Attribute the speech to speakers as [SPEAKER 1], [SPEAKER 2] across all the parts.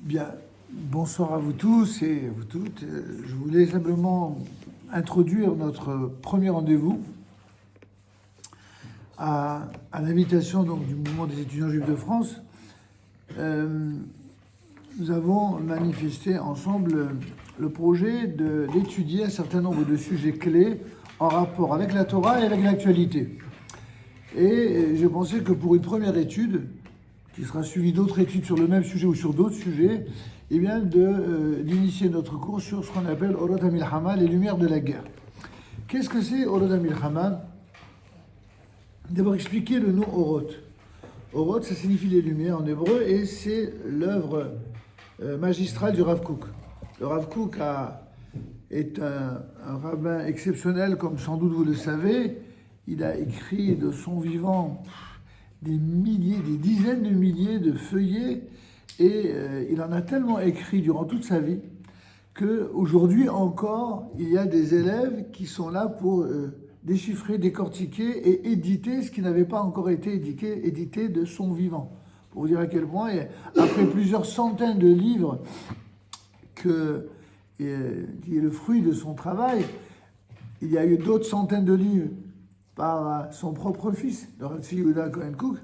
[SPEAKER 1] Bien, bonsoir à vous tous et à vous toutes. Je voulais simplement introduire notre premier rendez-vous à l'invitation donc, du mouvement des étudiants juifs de France. Nous avons manifesté ensemble le projet d'étudier un certain nombre de sujets clés en rapport avec la Torah et avec l'actualité. Et je pensais que pour une première étude, qui sera suivie d'autres études sur le même sujet ou sur d'autres sujets, eh bien d'initier notre cours sur ce qu'on appelle Orot HaMilchama, les lumières de la guerre. Qu'est-ce que c'est Orot HaMilchama? D'abord expliquer le nom Orot. Orot, ça signifie les lumières en hébreu, et c'est l'œuvre magistrale du Rav Kook. Le Rav Kook est un rabbin exceptionnel, comme sans doute vous le savez. Il a écrit de son vivant des milliers, des dizaines de milliers de feuillets, et il en a tellement écrit durant toute sa vie qu'aujourd'hui encore, il y a des élèves qui sont là pour déchiffrer, décortiquer et éditer ce qui n'avait pas encore été édité de son vivant. Pour vous dire à quel point, après plusieurs centaines de livres qui est le fruit de son travail, il y a eu d'autres centaines de livres par son propre fils, le Rav Yehuda Cohen Kook,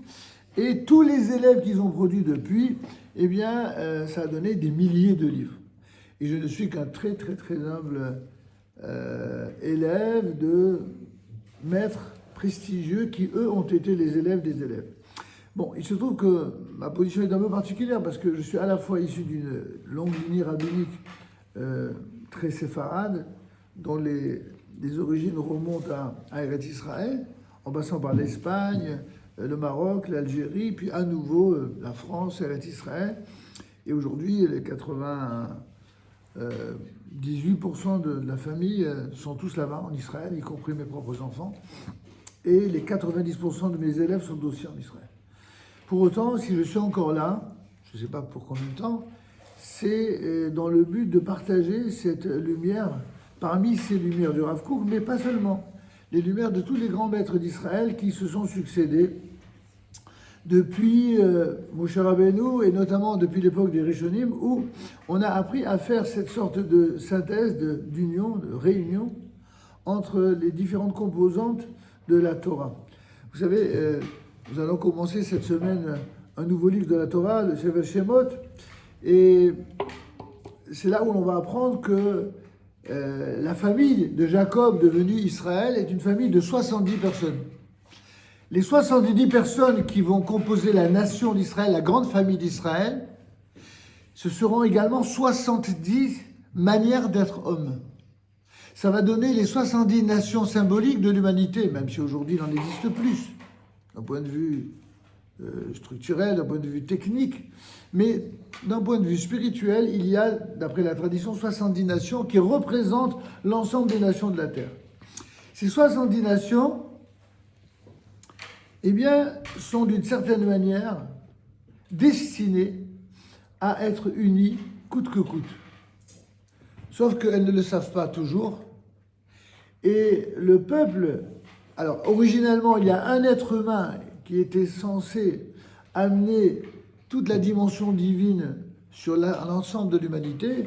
[SPEAKER 1] et tous les élèves qu'ils ont produits depuis, eh bien, ça a donné des milliers de livres. Et je ne suis qu'un très, très, très humble élève de maîtres prestigieux qui, eux, ont été les élèves des élèves. Bon, il se trouve que ma position est un peu particulière parce que je suis à la fois issu d'une longue lignée rabbinique très séfarade, dont les origines remontent à Eretz Israël, en passant par l'Espagne, le Maroc, l'Algérie, puis à nouveau la France, Eretz Israël. Et aujourd'hui, les 98% de la famille sont tous là-bas, en Israël, y compris mes propres enfants. Et les 90% de mes élèves sont aussi en Israël. Pour autant, si je suis encore là, je ne sais pas pour combien de temps, c'est dans le but de partager cette lumière parmi ces lumières du Rav Kook, mais pas seulement. Les lumières de tous les grands maîtres d'Israël qui se sont succédés depuis Moshe Rabbeinu et notamment depuis l'époque des Rishonim, où on a appris à faire cette sorte de synthèse, d'union, de réunion entre les différentes composantes de la Torah. Vous savez, nous allons commencer cette semaine un nouveau livre de la Torah, le Sefer Shemot, et c'est là où l'on va apprendre que la famille de Jacob, devenue Israël, est une famille de 70 personnes. Les 70 personnes qui vont composer la nation d'Israël, la grande famille d'Israël, ce seront également 70 manières d'être homme. Ça va donner les 70 nations symboliques de l'humanité, même si aujourd'hui il en existe plus, d'un point de vue structurel, d'un point de vue technique. Mais d'un point de vue spirituel, il y a, d'après la tradition, 70 nations qui représentent l'ensemble des nations de la Terre. Ces 70 nations, eh bien, sont d'une certaine manière destinées à être unies coûte que coûte. Sauf qu'elles ne le savent pas toujours. Et le peuple, alors originellement, il y a un être humain qui était censé amener toute la dimension divine sur l'ensemble de l'humanité.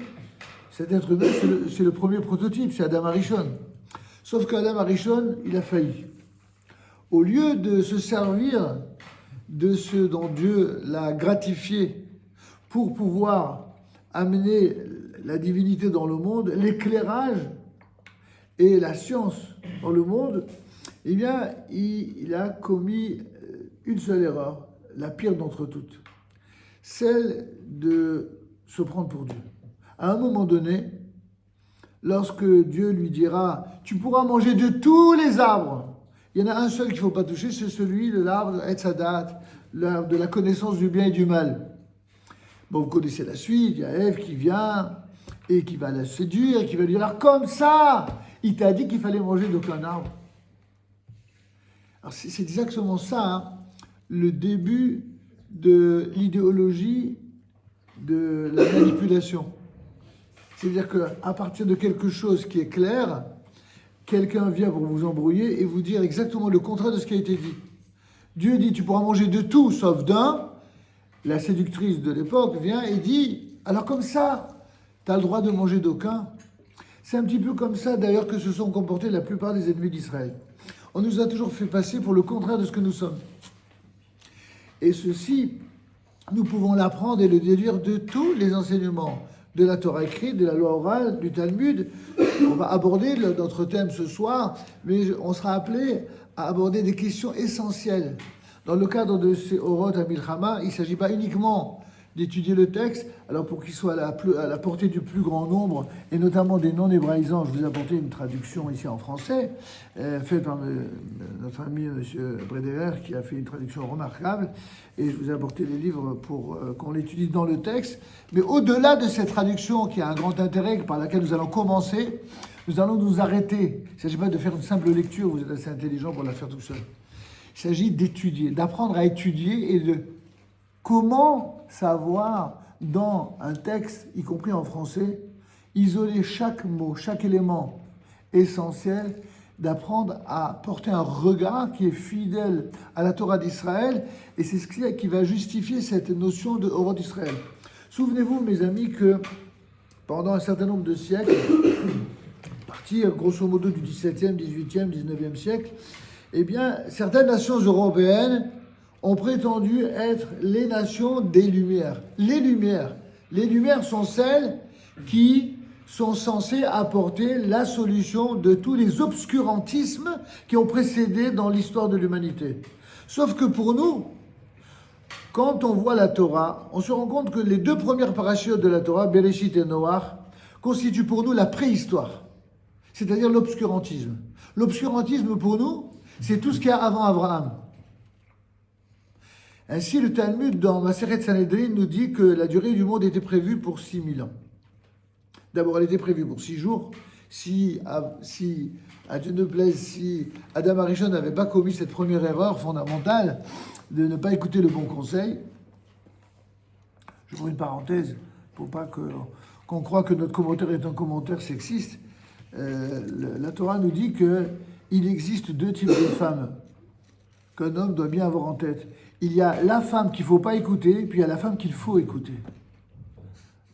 [SPEAKER 1] Cet être humain, c'est le premier prototype, c'est Adam Arishon. Sauf qu'Adam Arishon, il a failli. Au lieu de se servir de ce dont Dieu l'a gratifié pour pouvoir amener la divinité dans le monde, l'éclairage et la science dans le monde, eh bien, il a commis une seule erreur, la pire d'entre toutes, celle de se prendre pour Dieu. À un moment donné, lorsque Dieu lui dira « Tu pourras manger de tous les arbres », il y en a un seul qu'il ne faut pas toucher, c'est celui de l'arbre Etz Hadat, l'arbre de la connaissance du bien et du mal. Bon, vous connaissez la suite, il y a Ève qui vient et qui va la séduire, et qui va lui dire « Alors comme ça, il t'a dit qu'il fallait manger d'aucun arbre. » Alors c'est exactement ça, hein, le début de l'idéologie de la manipulation. C'est-à-dire qu'à partir de quelque chose qui est clair, quelqu'un vient pour vous embrouiller et vous dire exactement le contraire de ce qui a été dit. Dieu dit, tu pourras manger de tout sauf d'un. La séductrice de l'époque vient et dit, Alors comme ça, tu as le droit de manger d'aucuns. C'est un petit peu comme ça d'ailleurs que se sont comportés la plupart des ennemis d'Israël. On nous a toujours fait passer pour le contraire de ce que nous sommes. Et ceci, nous pouvons l'apprendre et le déduire de tous les enseignements de la Torah écrite, de la loi orale, du Talmud. On va aborder notre thème ce soir, mais on sera appelé à aborder des questions essentielles. Dans le cadre de ces Orot à Milchama, il ne s'agit pas uniquement d'étudier le texte, alors pour qu'il soit à la portée du plus grand nombre, et notamment des non-hébraïsants, je vous ai apporté une traduction ici en français, faite par notre ami M. Brederer, qui a fait une traduction remarquable, et je vous ai apporté les livres pour qu'on l'étudie dans le texte. Mais au-delà de cette traduction, qui a un grand intérêt, par laquelle nous allons commencer, nous allons nous arrêter. Il ne s'agit pas de faire une simple lecture, vous êtes assez intelligent pour la faire tout seul. Il s'agit d'étudier, d'apprendre à étudier et de comment savoir, dans un texte, y compris en français, isoler chaque mot, chaque élément essentiel, d'apprendre à porter un regard qui est fidèle à la Torah d'Israël, et c'est ce qui va justifier cette notion de Orot d'Israël. Souvenez-vous, mes amis, que pendant un certain nombre de siècles, à partir grosso modo du XVIIe, XVIIIe, XIXe siècle, eh bien, certaines nations européennes ont prétendu être les nations des Lumières. Les Lumières sont celles qui sont censées apporter la solution de tous les obscurantismes qui ont précédé dans l'histoire de l'humanité. Sauf que pour nous, quand on voit la Torah, on se rend compte que les deux premières parachutes de la Torah, Bereshit et Noach, constituent pour nous la préhistoire, c'est-à-dire l'obscurantisme. L'obscurantisme pour nous, c'est tout ce qu'il y a avant Abraham. Ainsi, le Talmud, dans Maseret Sanhedrin, nous dit que la durée du monde était prévue pour 6000 ans. D'abord, elle était prévue pour 6 jours. Si à Dieu ne plaise, si Adam Arishon n'avait pas commis cette première erreur fondamentale de ne pas écouter le bon conseil, je ouvre une parenthèse pour pas qu'on croie que notre commentaire est un commentaire sexiste. La Torah nous dit qu'il existe deux types de femmes qu'un homme doit bien avoir en tête. Il y a la femme qu'il ne faut pas écouter, puis il y a la femme qu'il faut écouter.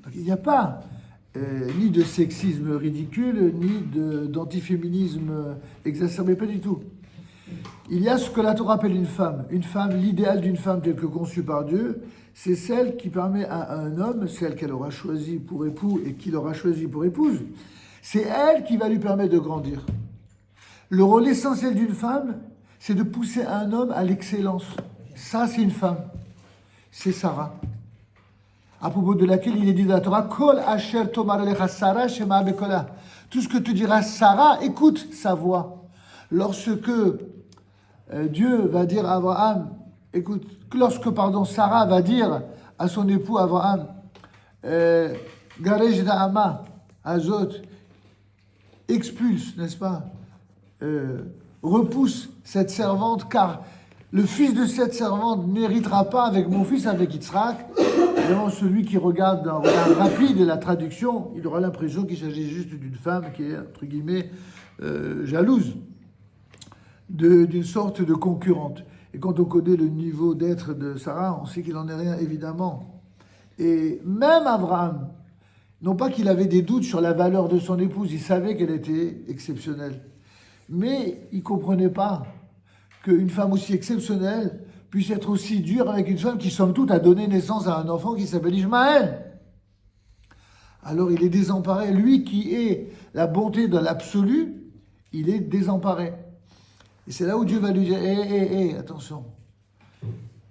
[SPEAKER 1] Donc il n'y a pas ni de sexisme ridicule, ni d'antiféminisme exacerbé, pas du tout. Il y a ce que la Torah appelle une femme. Une femme, l'idéal d'une femme telle que conçue par Dieu, c'est celle qui permet à un homme, celle qu'elle aura choisie pour époux et qu'il aura choisie pour épouse, c'est elle qui va lui permettre de grandir. Le rôle essentiel d'une femme, c'est de pousser un homme à l'excellence. Ça, c'est une femme. C'est Sarah. À propos de laquelle il est dit dans la Torah, Kol asher tomar alecha Sarah shema bekola. Tout ce que te dira Sarah, écoute sa voix. Lorsque Dieu va dire à Abraham, Sarah va dire à son époux Abraham, Garej da'ama, Azot, expulse, n'est-ce pas, repousse cette servante, car le fils de cette servante n'héritera pas avec mon fils, avec Yitzhak. Évidemment, celui qui regarde d'un regard rapide la traduction, il aura l'impression qu'il s'agit juste d'une femme qui est, entre guillemets, jalouse, d'une sorte de concurrente. Et quand on connaît le niveau d'être de Sarah, on sait qu'il n'en est rien, évidemment. Et même Abraham, non pas qu'il avait des doutes sur la valeur de son épouse, il savait qu'elle était exceptionnelle. Mais il ne comprenait pas qu'une femme aussi exceptionnelle puisse être aussi dure avec une femme qui, somme toute, a donné naissance à un enfant qui s'appelle Ishmaël. Alors il est désemparé. Lui qui est la bonté dans l'absolu, il est désemparé. Et c'est là où Dieu va lui dire, attention.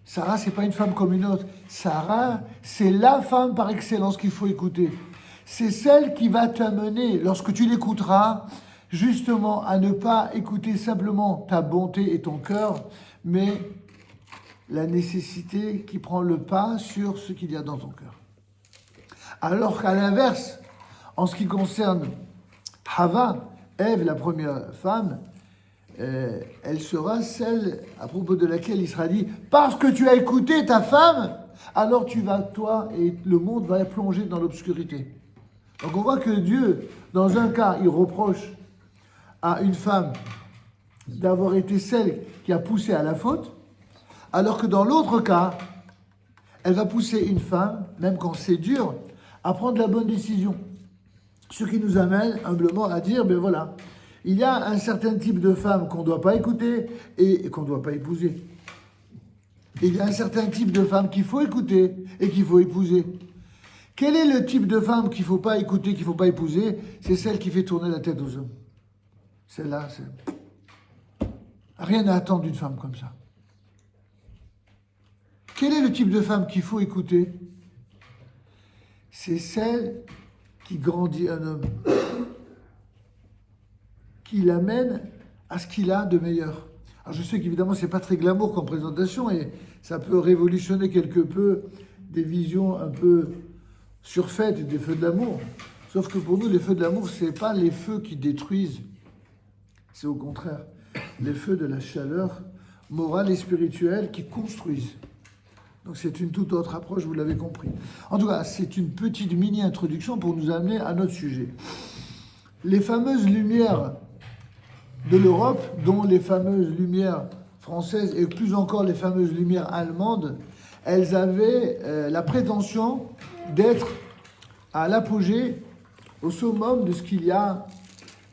[SPEAKER 1] Sarah, c'est pas une femme comme une autre. Sarah, c'est la femme par excellence qu'il faut écouter. C'est celle qui va t'amener, lorsque tu l'écouteras, justement à ne pas écouter simplement ta bonté et ton cœur, mais la nécessité qui prend le pas sur ce qu'il y a dans ton cœur. Alors qu'à l'inverse, en ce qui concerne Hava, Ève, la première femme, elle sera celle à propos de laquelle il sera dit « Parce que tu as écouté ta femme, alors tu vas, toi et le monde va plonger dans l'obscurité. » Donc on voit que Dieu, dans un cas, il reproche à une femme d'avoir été celle qui a poussé à la faute, alors que dans l'autre cas, elle va pousser une femme, même quand c'est dur, à prendre la bonne décision. Ce qui nous amène humblement à dire, ben voilà, il y a un certain type de femme qu'on ne doit pas écouter et qu'on ne doit pas épouser. Et il y a un certain type de femme qu'il faut écouter et qu'il faut épouser. Quel est le type de femme qu'il ne faut pas écouter, qu'il ne faut pas épouser? C'est celle qui fait tourner la tête aux hommes. Celle-là, c'est... Rien à attendre d'une femme comme ça. Quel est le type de femme qu'il faut écouter? C'est celle qui grandit un homme, qui l'amène à ce qu'il a de meilleur. Alors je sais qu'évidemment, ce n'est pas très glamour comme présentation et ça peut révolutionner quelque peu des visions un peu surfaites des feux de l'amour. Sauf que pour nous, les feux de l'amour, ce n'est pas les feux qui détruisent. C'est au contraire les feux de la chaleur morale et spirituelle qui construisent. Donc c'est une toute autre approche, vous l'avez compris. En tout cas, c'est une petite mini-introduction pour nous amener à notre sujet. Les fameuses lumières de l'Europe, dont les fameuses lumières françaises et plus encore les fameuses lumières allemandes, elles avaient la prétention d'être à l'apogée, au summum de ce qu'il y a,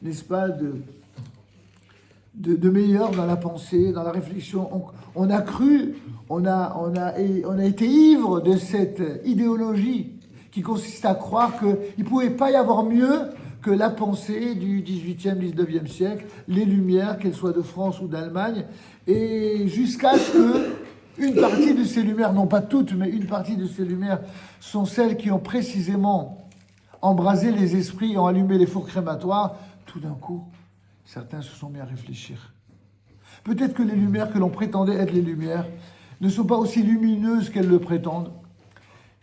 [SPEAKER 1] n'est-ce pas, de meilleur dans la pensée, dans la réflexion. On a cru, on a été ivre de cette idéologie qui consiste à croire qu'il ne pouvait pas y avoir mieux que la pensée du 18e, 19e siècle, les Lumières, qu'elles soient de France ou d'Allemagne, et jusqu'à ce que une partie de ces lumières, non pas toutes, mais une partie de ces lumières sont celles qui ont précisément embrasé les esprits, ont allumé les fours crématoires. Tout d'un coup, certains se sont mis à réfléchir. Peut-être que les lumières que l'on prétendait être les lumières ne sont pas aussi lumineuses qu'elles le prétendent.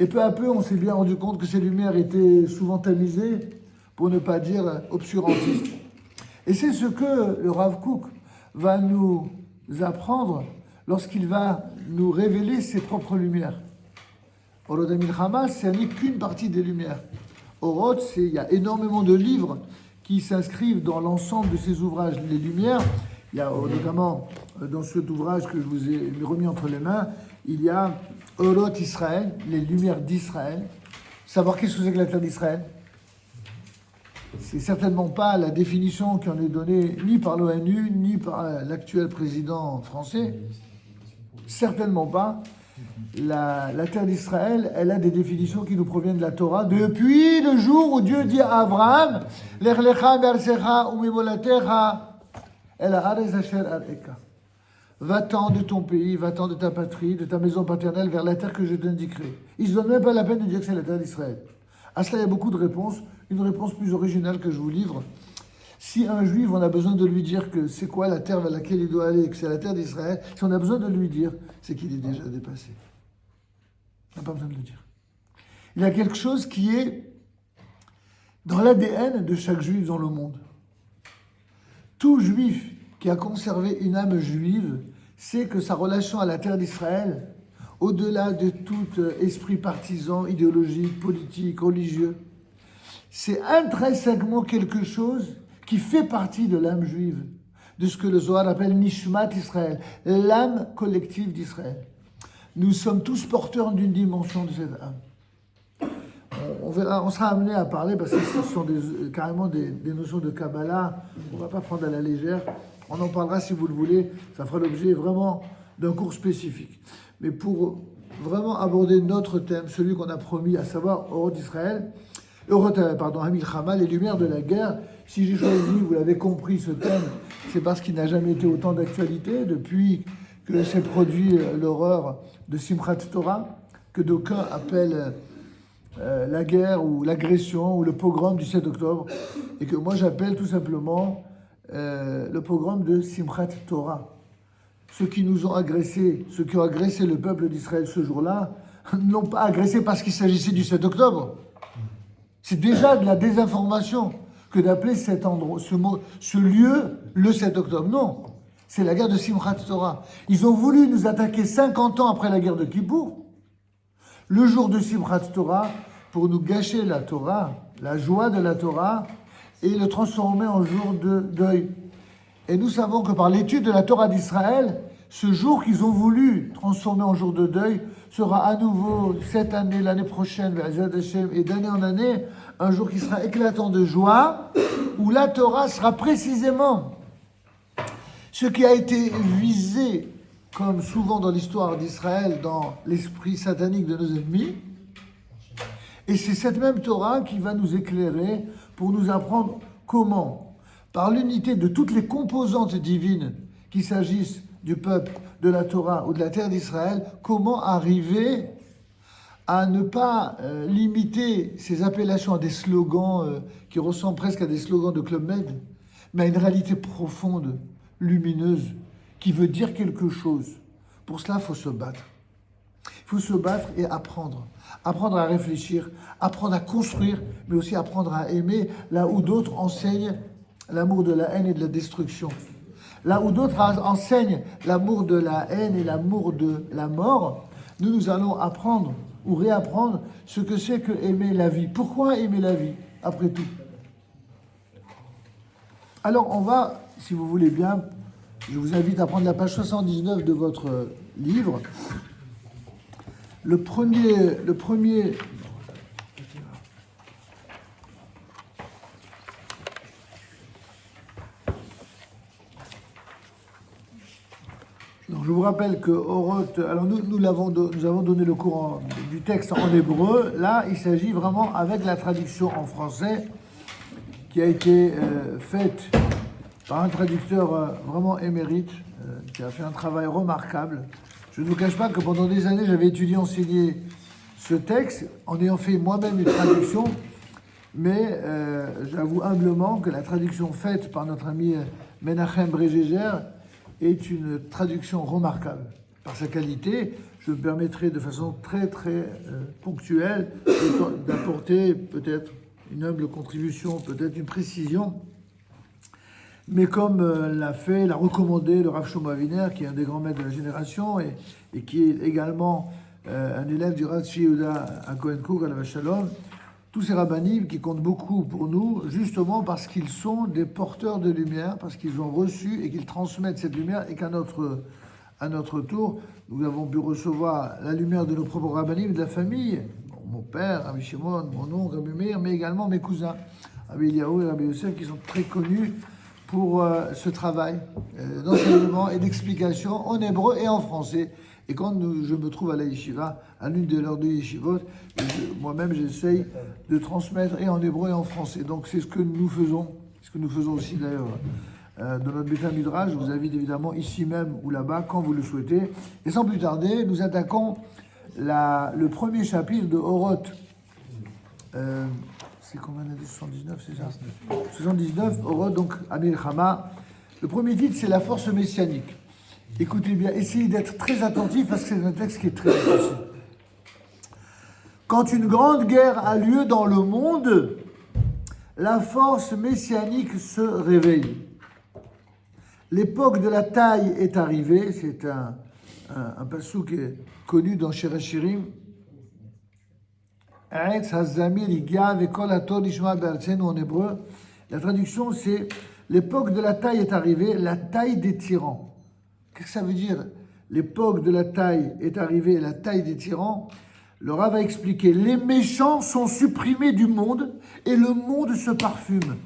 [SPEAKER 1] Et peu à peu, on s'est bien rendu compte que ces lumières étaient souvent tamisées, pour ne pas dire obscurantistes. Et c'est ce que le Rav Kook va nous apprendre lorsqu'il va nous révéler ses propres lumières. Orot HaMilchama, ce n'est qu'une partie des lumières. Orot, il y a énormément de livres qui s'inscrivent dans l'ensemble de ces ouvrages. Les lumières, il y a notamment dans cet ouvrage que je vous ai remis entre les mains, il y a Orot Israël, les lumières d'Israël. Savoir qu'est-ce que c'est que la terre d'Israël? C'est certainement pas la définition qui en est donnée ni par l'ONU, ni par l'actuel président français. Certainement pas. La terre d'Israël, elle a des définitions qui nous proviennent de la Torah. Depuis le jour où Dieu dit à Abraham, Lech lecha me'artzecha u'mimolatecha el haaretz asher areka. Va-t'en de ton pays, va-t'en de ta patrie, de ta maison paternelle vers la terre que je t'indiquerai. Ils ne se donnent même pas la peine de dire que c'est la terre d'Israël. À cela, il y a beaucoup de réponses. Une réponse plus originale que je vous livre. Si un juif, on a besoin de lui dire que c'est quoi la terre vers laquelle il doit aller, que c'est la terre d'Israël, si on a besoin de lui dire, c'est qu'il est déjà dépassé. On n'a pas besoin de le dire. Il y a quelque chose qui est dans l'ADN de chaque juif dans le monde. Tout juif qui a conservé une âme juive sait que sa relation à la terre d'Israël, au-delà de tout esprit partisan, idéologique, politique, religieux, c'est intrinsèquement quelque chose qui fait partie de l'âme juive, de ce que le Zohar appelle Nishmat Israël, l'âme collective d'Israël. Nous sommes tous porteurs d'une dimension de cette âme. On verra, on sera amené à parler, parce que ce sont carrément des notions de Kabbalah, on ne va pas prendre à la légère. On en parlera si vous le voulez, ça fera l'objet vraiment d'un cours spécifique. Mais pour vraiment aborder notre thème, celui qu'on a promis, à savoir Orot Israël, Orot HaMilchama, les lumières de la guerre. Si j'ai choisi, vous l'avez compris, ce thème, c'est parce qu'il n'a jamais été autant d'actualité depuis que s'est produit l'horreur de Simchat Torah, que d'aucuns appellent la guerre ou l'agression ou le pogrom du 7 octobre, et que moi j'appelle tout simplement le pogrom de Simchat Torah. Ceux qui nous ont agressés, ceux qui ont agressé le peuple d'Israël ce jour-là, ne l'ont pas agressé parce qu'il s'agissait du 7 octobre. C'est déjà de la désinformation que d'appeler cet endroit, ce lieu, le 7 octobre. Non, c'est la guerre de Simchat Torah. Ils ont voulu nous attaquer 50 ans après la guerre de Kippour, le jour de Simchat Torah, pour nous gâcher la Torah, la joie de la Torah, et le transformer en jour de deuil. Et nous savons que par l'étude de la Torah d'Israël, ce jour qu'ils ont voulu transformer en jour de deuil sera à nouveau cette année, l'année prochaine, et d'année en année, un jour qui sera éclatant de joie, où la Torah sera précisément ce qui a été visé, comme souvent dans l'histoire d'Israël, dans l'esprit satanique de nos ennemis. Et c'est cette même Torah qui va nous éclairer pour nous apprendre comment, par l'unité de toutes les composantes divines, qu'il s'agisse du peuple, de la Torah ou de la terre d'Israël, comment arriver à ne pas limiter ces appellations à des slogans qui ressemblent presque à des slogans de Club Med, mais à une réalité profonde, lumineuse, qui veut dire quelque chose. Pour cela, il faut se battre. Il faut se battre et apprendre. Apprendre à réfléchir, apprendre à construire, mais aussi apprendre à aimer, là où d'autres enseignent l'amour de la haine et de la destruction. Là où d'autres enseignent l'amour de la haine et l'amour de la mort, nous allons apprendre ou réapprendre ce que c'est que aimer la vie. Pourquoi aimer la vie, après tout? Alors, on va, si vous voulez bien, je vous invite à prendre la page 79 de votre livre. Le premier. Donc je vous rappelle que Oroth, alors nous avons donné le cours du texte en hébreu. Là, il s'agit vraiment avec la traduction en français qui a été faite par un traducteur vraiment émérite, qui a fait un travail remarquable. Je ne vous cache pas que pendant des années, j'avais étudié, enseigné ce texte en ayant fait moi-même une traduction, mais j'avoue humblement que la traduction faite par notre ami Menachem Bregeger est une traduction remarquable. Par sa qualité, je me permettrai de façon très ponctuelle d'apporter peut-être une humble contribution, peut-être une précision, mais comme l'a recommandé le Rav Shlomo Aviner, qui est un des grands maîtres de la génération et qui est également un élève du Rav Tzvi Yehuda à Cohen Cook, à la Shalom, tous ces rabbinim qui comptent beaucoup pour nous, justement parce qu'ils sont des porteurs de lumière, parce qu'ils ont reçu et qu'ils transmettent cette lumière, et qu'à notre tour, nous avons pu recevoir la lumière de nos propres rabbinim, de la famille, mon père, Rabbi Shimon, mon oncle, Rabbi Meir, mais également mes cousins, Rabbi Eliyahu et Rabbi Yosef, qui sont très connus pour ce travail d'enseignement et d'explication en hébreu et en français. Et quand je me trouve à la yeshiva, à l'une de leurs deux yeshivot, moi-même j'essaye de transmettre et en hébreu et en français. Donc c'est ce que nous faisons, aussi d'ailleurs dans notre Beth Midrash. Je vous invite évidemment ici même ou là-bas quand vous le souhaitez. Et sans plus tarder, nous attaquons le premier chapitre de Oroth. C'est combien d'années? 79, c'est ça? 79, Oroth, donc Amir Chama. Le premier titre, c'est la force messianique. Écoutez bien, essayez d'être très attentifs parce que c'est un texte qui est très difficile. Quand une grande guerre a lieu dans le monde, la force messianique se réveille. L'époque de la taille est arrivée, c'est un passage qui est connu dans Shir HaShirim. En hébreu, la traduction c'est l'époque de la taille est arrivée, la taille des tyrans. Qu'est-ce que ça veut dire? L'époque de la taille est arrivée, la taille des tyrans. Le Rav va expliquer, les méchants sont supprimés du monde et le monde se parfume.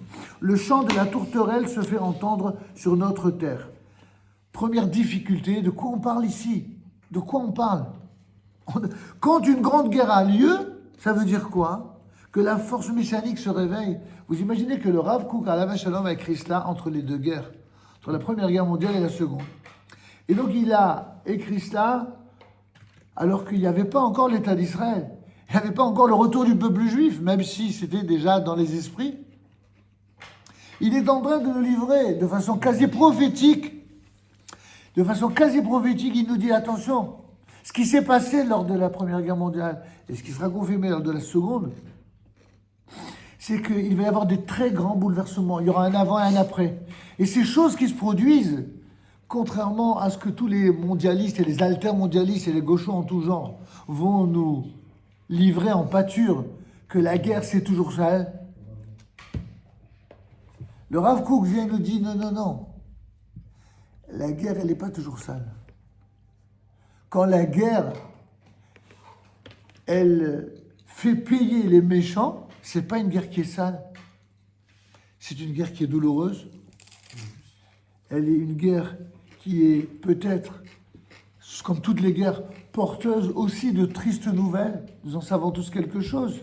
[SPEAKER 1] Le chant de la tourterelle se fait entendre sur notre terre. Première difficulté, de quoi on parle ici? De quoi on parle? Quand une grande guerre a lieu, ça veut dire quoi? Que la force messianique se réveille. Vous imaginez que le Rav Kook à la Shalom a écrit cela entre les deux guerres, entre la Première Guerre mondiale et la Seconde. Et donc il a écrit cela alors qu'il n'y avait pas encore l'État d'Israël. Il n'y avait pas encore le retour du peuple juif, même si c'était déjà dans les esprits. Il est en train de nous livrer de façon quasi prophétique. De façon quasi prophétique, il nous dit attention, ce qui s'est passé lors de la Première Guerre mondiale et ce qui sera confirmé lors de la Seconde, c'est qu'il va y avoir des très grands bouleversements. Il y aura un avant et un après. Et ces choses qui se produisent, contrairement à ce que tous les mondialistes et les altermondialistes et les gauchos en tout genre vont nous livrer en pâture, que la guerre c'est toujours sale, le Rav Kook vient et nous dit non, la guerre elle n'est pas toujours sale. quand la guerre, elle fait payer les méchants, c'est pas une guerre qui est sale. C'est une guerre qui est douloureuse. Elle est une guerre qui est peut-être, comme toutes les guerres, porteuse aussi de tristes nouvelles. Nous en savons tous quelque chose.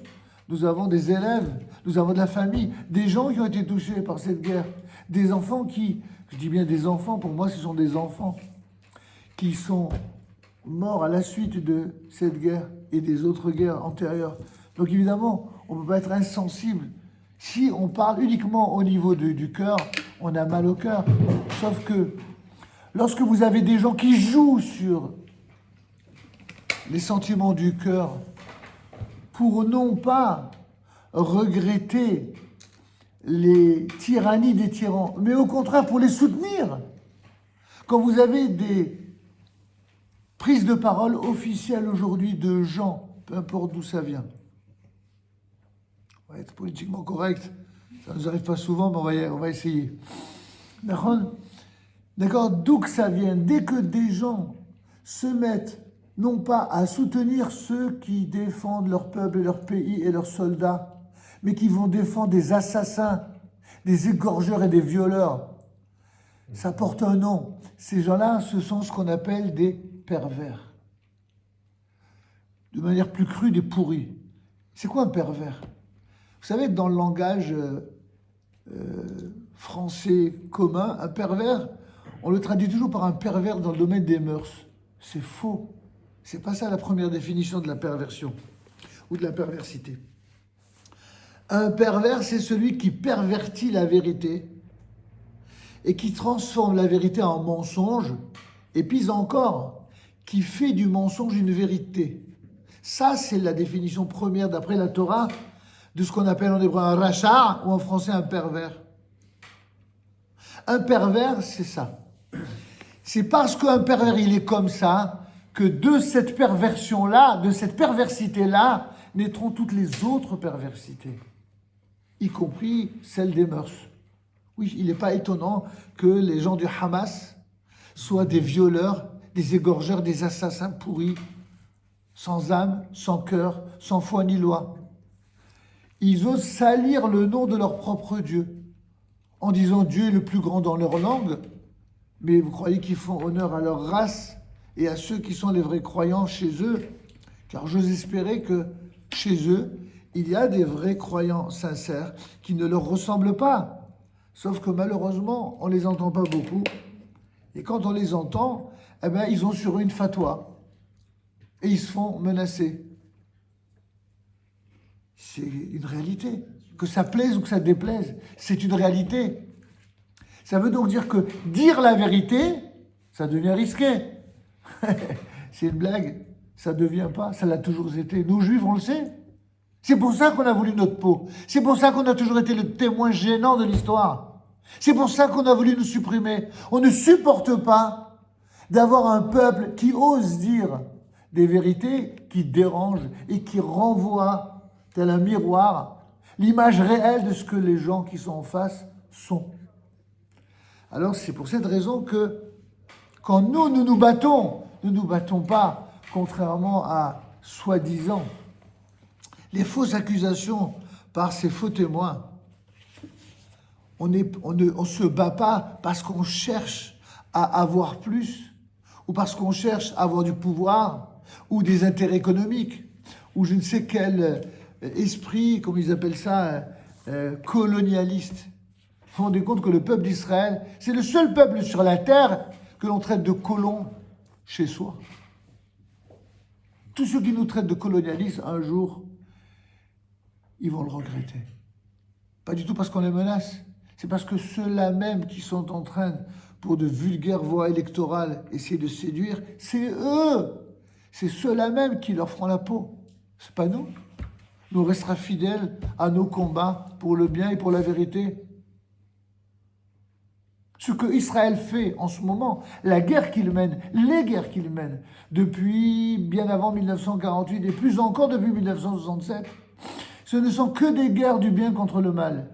[SPEAKER 1] Nous avons des élèves, nous avons de la famille, des gens qui ont été touchés par cette guerre. Des enfants qui, je dis bien des enfants, pour moi ce sont des enfants, qui sont morts à la suite de cette guerre et des autres guerres antérieures. Donc évidemment, on ne peut pas être insensible. Si on parle uniquement au niveau du cœur, on a mal au cœur. Sauf que lorsque vous avez des gens qui jouent sur les sentiments du cœur pour non pas regretter les tyrannies des tyrans, mais au contraire pour les soutenir, quand vous avez des prises de parole officielles aujourd'hui de gens, peu importe d'où ça vient, on va être politiquement correct, ça ne nous arrive pas souvent, mais on va essayer. D'accord, d'où que ça vient, dès que des gens se mettent non pas à soutenir ceux qui défendent leur peuple et leur pays et leurs soldats, mais qui vont défendre des assassins, des égorgeurs et des violeurs, ça porte un nom. Ces gens-là, ce sont ce qu'on appelle des pervers. De manière plus crue, des pourris. C'est quoi un pervers? Vous savez que dans le langage français commun, un pervers, on le traduit toujours par un pervers dans le domaine des mœurs. C'est faux. C'est pas ça la première définition de la perversion ou de la perversité. Un pervers, c'est celui qui pervertit la vérité et qui transforme la vérité en mensonge, et puis encore, qui fait du mensonge une vérité. Ça, c'est la définition première, d'après la Torah, de ce qu'on appelle en hébreu un rachar, ou en français un pervers. Un pervers, c'est ça. C'est parce qu'un pervers, il est comme ça, que de cette perversion-là, de cette perversité-là, naîtront toutes les autres perversités, y compris celles des mœurs. Oui, il n'est pas étonnant que les gens du Hamas soient des violeurs, des égorgeurs, des assassins pourris, sans âme, sans cœur, sans foi ni loi. Ils osent salir le nom de leur propre Dieu, en disant Dieu est le plus grand dans leur langue, mais vous croyez qu'ils font honneur à leur race et à ceux qui sont les vrais croyants chez eux? Car j'ose espérer que chez eux, il y a des vrais croyants sincères qui ne leur ressemblent pas. Sauf que malheureusement, on ne les entend pas beaucoup. Et quand on les entend, eh ben, ils ont sur eux une fatwa. Et ils se font menacer. C'est une réalité. Que ça plaise ou que ça déplaise, c'est une réalité. Ça veut donc dire que dire la vérité, ça devient risqué. C'est une blague. Ça ne devient pas. Ça l'a toujours été. Nous, Juifs, on le sait. C'est pour ça qu'on a voulu notre peau. C'est pour ça qu'on a toujours été le témoin gênant de l'histoire. C'est pour ça qu'on a voulu nous supprimer. On ne supporte pas d'avoir un peuple qui ose dire des vérités qui dérangent et qui renvoient, tel un miroir, l'image réelle de ce que les gens qui sont en face sont. Alors c'est pour cette raison que quand nous nous battons, nous ne nous battons pas, contrairement à soi-disant les fausses accusations par ces faux témoins. On ne se bat pas parce qu'on cherche à avoir plus, ou parce qu'on cherche à avoir du pouvoir, ou des intérêts économiques, ou je ne sais quel esprit, comme ils appellent ça, colonialiste. Vous vous rendez compte que le peuple d'Israël, c'est le seul peuple sur la terre que l'on traite de colon chez soi. Tous ceux qui nous traitent de colonialistes, un jour, ils vont le regretter. Pas du tout parce qu'on les menace, c'est parce que ceux-là même qui sont en train, pour de vulgaires voies électorales, essayer de séduire, c'est eux, c'est ceux-là même qui leur feront la peau. C'est pas nous. Nous on restera fidèles à nos combats pour le bien et pour la vérité. Ce que Israël fait en ce moment, la guerre qu'il mène, les guerres qu'il mène, depuis bien avant 1948 et plus encore depuis 1967, ce ne sont que des guerres du bien contre le mal.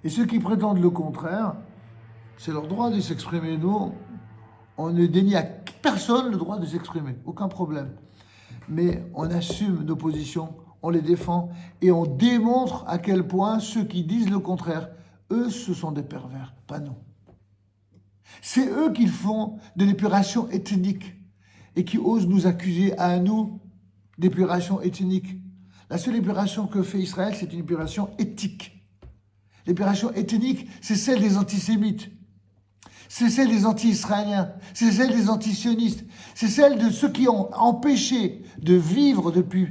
[SPEAKER 1] Et ceux qui prétendent le contraire, c'est leur droit de s'exprimer. Nous, on ne dénie Personne n'a le droit de s'exprimer, aucun problème. Mais on assume nos positions, on les défend et on démontre à quel point ceux qui disent le contraire, eux, ce sont des pervers, pas nous. C'est eux qui font de l'épuration ethnique et qui osent nous accuser à nous d'épuration ethnique. La seule épuration que fait Israël, c'est une épuration éthique. L'épuration ethnique, c'est celle des antisémites. C'est celle des anti-israéliens, c'est celle des antisionistes, c'est celle de ceux qui ont empêché de vivre depuis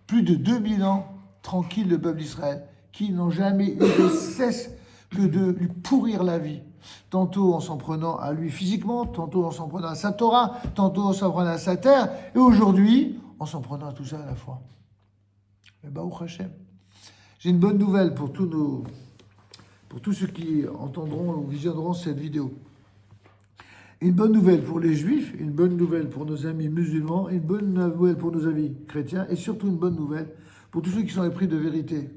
[SPEAKER 1] plus de 2000 ans tranquille le peuple d'Israël, qui n'ont jamais eu de cesse que de lui pourrir la vie. Tantôt en s'en prenant à lui physiquement, tantôt en s'en prenant à sa Torah, tantôt en s'en prenant à sa terre, et aujourd'hui, en s'en prenant à tout ça à la fois. Mais Baruch Hashem. J'ai une bonne nouvelle pour tous ceux qui entendront ou visionneront cette vidéo. Une bonne nouvelle pour les Juifs, une bonne nouvelle pour nos amis musulmans, une bonne nouvelle pour nos amis chrétiens, et surtout une bonne nouvelle pour tous ceux qui sont épris de vérité.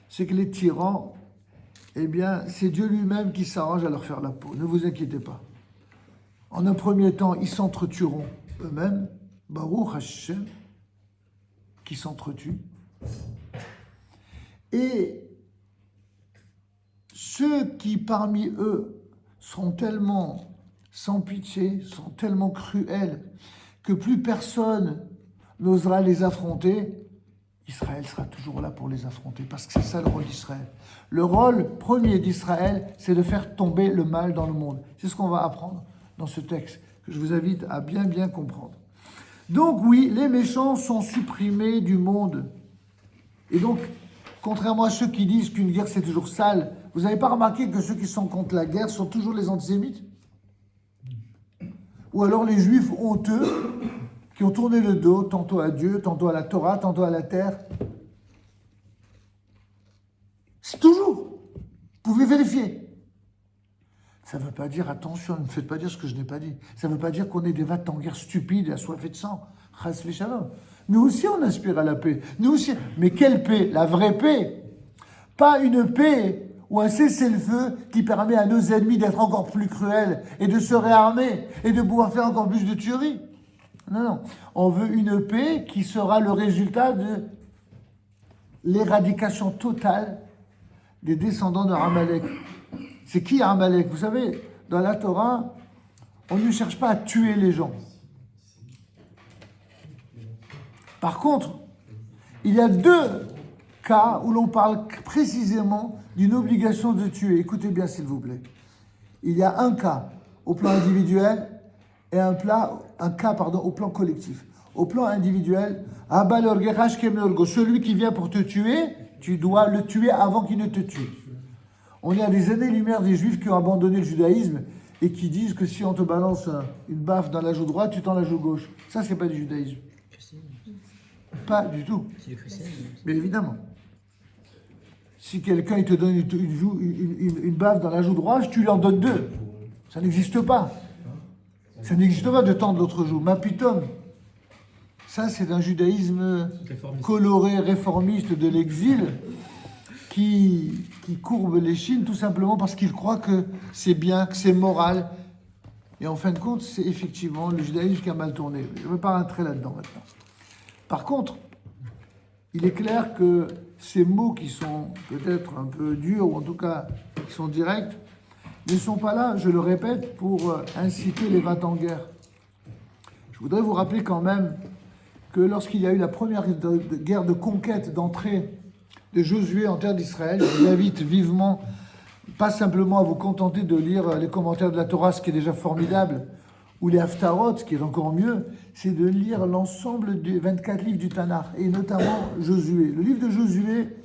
[SPEAKER 1] C'est que les tyrans, eh bien, c'est Dieu lui-même qui s'arrange à leur faire la peau. Ne vous inquiétez pas. En un premier temps, ils s'entretueront eux-mêmes. Baruch Hashem, qui s'entretuent. Et ceux qui, parmi eux, seront tellement sans pitié, sont tellement cruels que plus personne n'osera les affronter, Israël sera toujours là pour les affronter, parce que c'est ça le rôle d'Israël. Le rôle premier d'Israël, c'est de faire tomber le mal dans le monde. C'est ce qu'on va apprendre dans ce texte, que je vous invite à bien comprendre. Donc oui, les méchants sont supprimés du monde. Et donc, contrairement à ceux qui disent qu'une guerre c'est toujours sale, vous n'avez pas remarqué que ceux qui sont contre la guerre sont toujours les antisémites? Ou alors les juifs honteux qui ont tourné le dos tantôt à Dieu, tantôt à la Torah, tantôt à la terre. C'est toujours. Vous pouvez vérifier. Ça ne veut pas dire, attention, ne me faites pas dire ce que je n'ai pas dit. Ça ne veut pas dire qu'on est des vats en guerre stupides et assoiffés de sang. Chas v'shalom. Nous aussi, on aspire à la paix. Nous aussi. Mais quelle paix? La vraie paix. Pas une paix ou un cessez-le-feu qui permet à nos ennemis d'être encore plus cruels et de se réarmer et de pouvoir faire encore plus de tueries. Non. On veut une paix qui sera le résultat de l'éradication totale des descendants de Amalek. C'est qui Amalek? Vous savez, dans la Torah, on ne cherche pas à tuer les gens. Par contre, il y a deux cas où l'on parle précisément d'une obligation de tuer. Écoutez bien, s'il vous plaît. Il y a un cas au plan individuel et un cas au plan collectif. Au plan individuel, celui qui vient pour te tuer, tu dois le tuer avant qu'il ne te tue. On est à des années-lumière des Juifs qui ont abandonné le judaïsme et qui disent que si on te balance une baffe dans la joue droite, tu tends la joue gauche. Ça, c'est pas du judaïsme. Pas du tout. Mais évidemment. Si quelqu'un il te donne une baffe dans la joue droite, tu lui en donnes deux. Ça n'existe pas. Ça n'existe pas de tendre l'autre joue. Mapitom. Ça, c'est un judaïsme coloré, réformiste de l'exil qui courbe les chines tout simplement parce qu'il croit que c'est bien, que c'est moral. Et en fin de compte, c'est effectivement le judaïsme qui a mal tourné. Je ne vais pas rentrer là-dedans maintenant. Par contre, il est clair que ces mots qui sont peut-être un peu durs, ou en tout cas qui sont directs, ne sont pas là, je le répète, pour inciter les vats en guerre. Je voudrais vous rappeler quand même que lorsqu'il y a eu la première guerre de conquête, d'entrée de Josué en terre d'Israël, je vous invite vivement, pas simplement à vous contenter de lire les commentaires de la Torah, ce qui est déjà formidable, ou les Haftarot, ce qui est encore mieux, c'est de lire l'ensemble des 24 livres du Tanakh, et notamment Josué. Le livre de Josué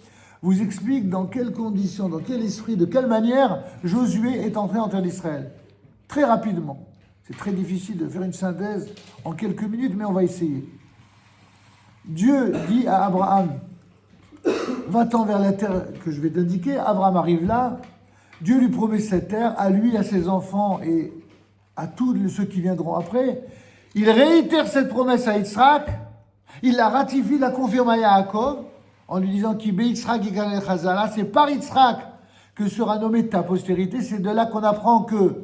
[SPEAKER 1] vous explique dans quelles conditions, dans quel esprit, de quelle manière Josué est entré en terre d'Israël. Très rapidement. C'est très difficile de faire une synthèse en quelques minutes, mais on va essayer. Dieu dit à Abraham, va-t'en vers la terre que je vais t'indiquer. Abraham arrive là, Dieu lui promet cette terre, à lui, à ses enfants et à tous ceux qui viendront après. Il réitère cette promesse à Yitzhak, il la ratifie, la confirme à Yaakov, en lui disant qu'il c'est par Yitzhak que sera nommée ta postérité. C'est de là qu'on apprend que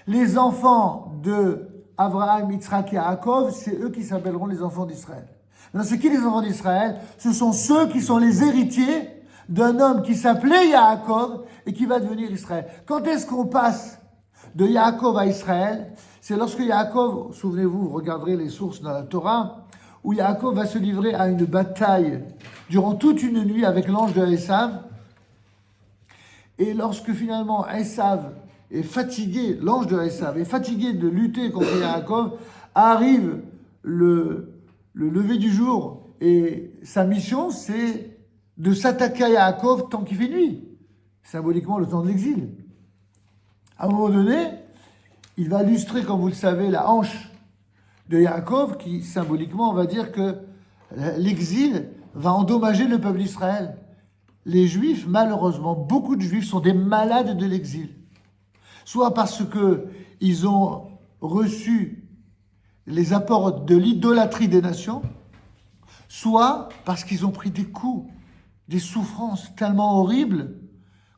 [SPEAKER 1] les enfants de Abraham, Yitzhak et Yaakov, c'est eux qui s'appelleront les enfants d'Israël. Maintenant, c'est qui les enfants d'Israël? Ce sont ceux qui sont les héritiers d'un homme qui s'appelait Yaakov et qui va devenir Israël. Quand est-ce qu'on passe de Yaakov à Israël? C'est lorsque Yaakov, souvenez-vous, vous regarderez les sources dans la Torah, où Yaakov va se livrer à une bataille durant toute une nuit avec l'ange de Esav. Et lorsque finalement Esav est fatigué, l'ange de Esav est fatigué de lutter contre Yaakov, arrive le lever du jour. Et sa mission, c'est de s'attaquer à Yaakov tant qu'il fait nuit, symboliquement le temps de l'exil. À un moment donné, il va lustrer, comme vous le savez, la hanche de Yaakov, qui symboliquement, on va dire que l'exil va endommager le peuple d'Israël. Les Juifs, malheureusement, beaucoup de Juifs sont des malades de l'exil. Soit parce qu'ils ont reçu les apports de l'idolâtrie des nations, soit parce qu'ils ont pris des coups, des souffrances tellement horribles,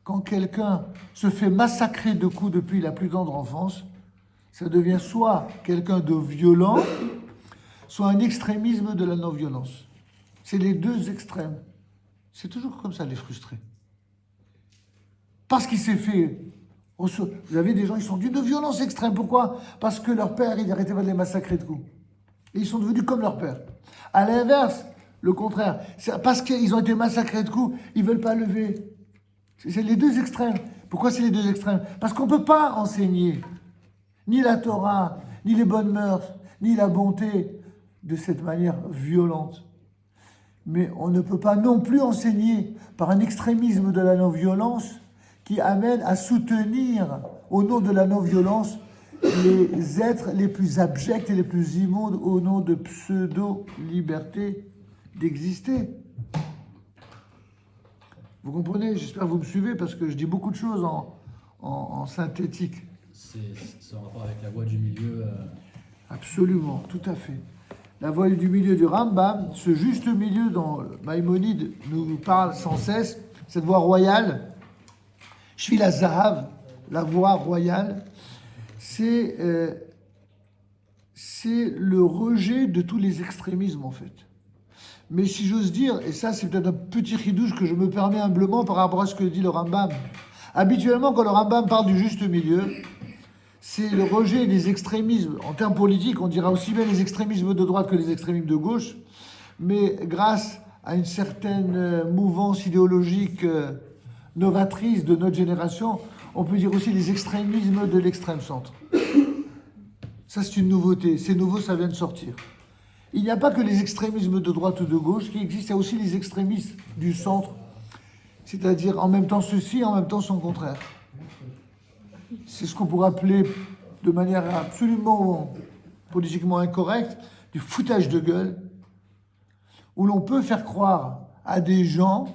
[SPEAKER 1] quand quelqu'un se fait massacrer de coups depuis la plus tendre enfance, ça devient soit quelqu'un de violent, soit un extrémisme de la non-violence. C'est les deux extrêmes. C'est toujours comme ça, les frustrés. Parce qu'il s'est fait... Vous avez des gens, ils sont d'une violence extrême. Pourquoi? Parce que leur père, il n'arrêtait pas de les massacrer de coups. Et ils sont devenus comme leur père. À l'inverse, le contraire. C'est parce qu'ils ont été massacrés de coups, ils ne veulent pas lever. C'est les deux extrêmes. Pourquoi c'est les deux extrêmes? Parce qu'on ne peut pas enseigner ni la Torah, ni les bonnes mœurs, ni la bonté de cette manière violente. Mais on ne peut pas non plus enseigner par un extrémisme de la non-violence qui amène à soutenir, au nom de la non-violence, les êtres les plus abjects et les plus immondes au nom de pseudo-liberté d'exister. Vous comprenez? J'espère que vous me suivez parce que je dis beaucoup de choses en synthétique.
[SPEAKER 2] C'est en rapport avec la voie du milieu.
[SPEAKER 1] Absolument, tout à fait. La voie du milieu du Rambam, ce juste milieu dont Maïmonide nous parle sans cesse, cette voie royale, Shvil HaZahav, la voie royale, c'est le rejet de tous les extrémismes en fait. Mais si j'ose dire, et ça c'est peut-être un petit chidouche que je me permets humblement par rapport à ce que dit le Rambam, habituellement quand le Rambam parle du juste milieu, c'est le rejet des extrémismes. En termes politiques, on dira aussi bien les extrémismes de droite que les extrémismes de gauche, mais grâce à une certaine mouvance idéologique novatrice de notre génération, on peut dire aussi les extrémismes de l'extrême centre. Ça, c'est une nouveauté. C'est nouveau, ça vient de sortir. Il n'y a pas que les extrémismes de droite ou de gauche qui existent, il y a aussi les extrémistes du centre, c'est-à-dire en même temps ceci, en même temps son contraire. C'est ce qu'on pourrait appeler, de manière absolument politiquement incorrecte, du foutage de gueule, où l'on peut faire croire à des gens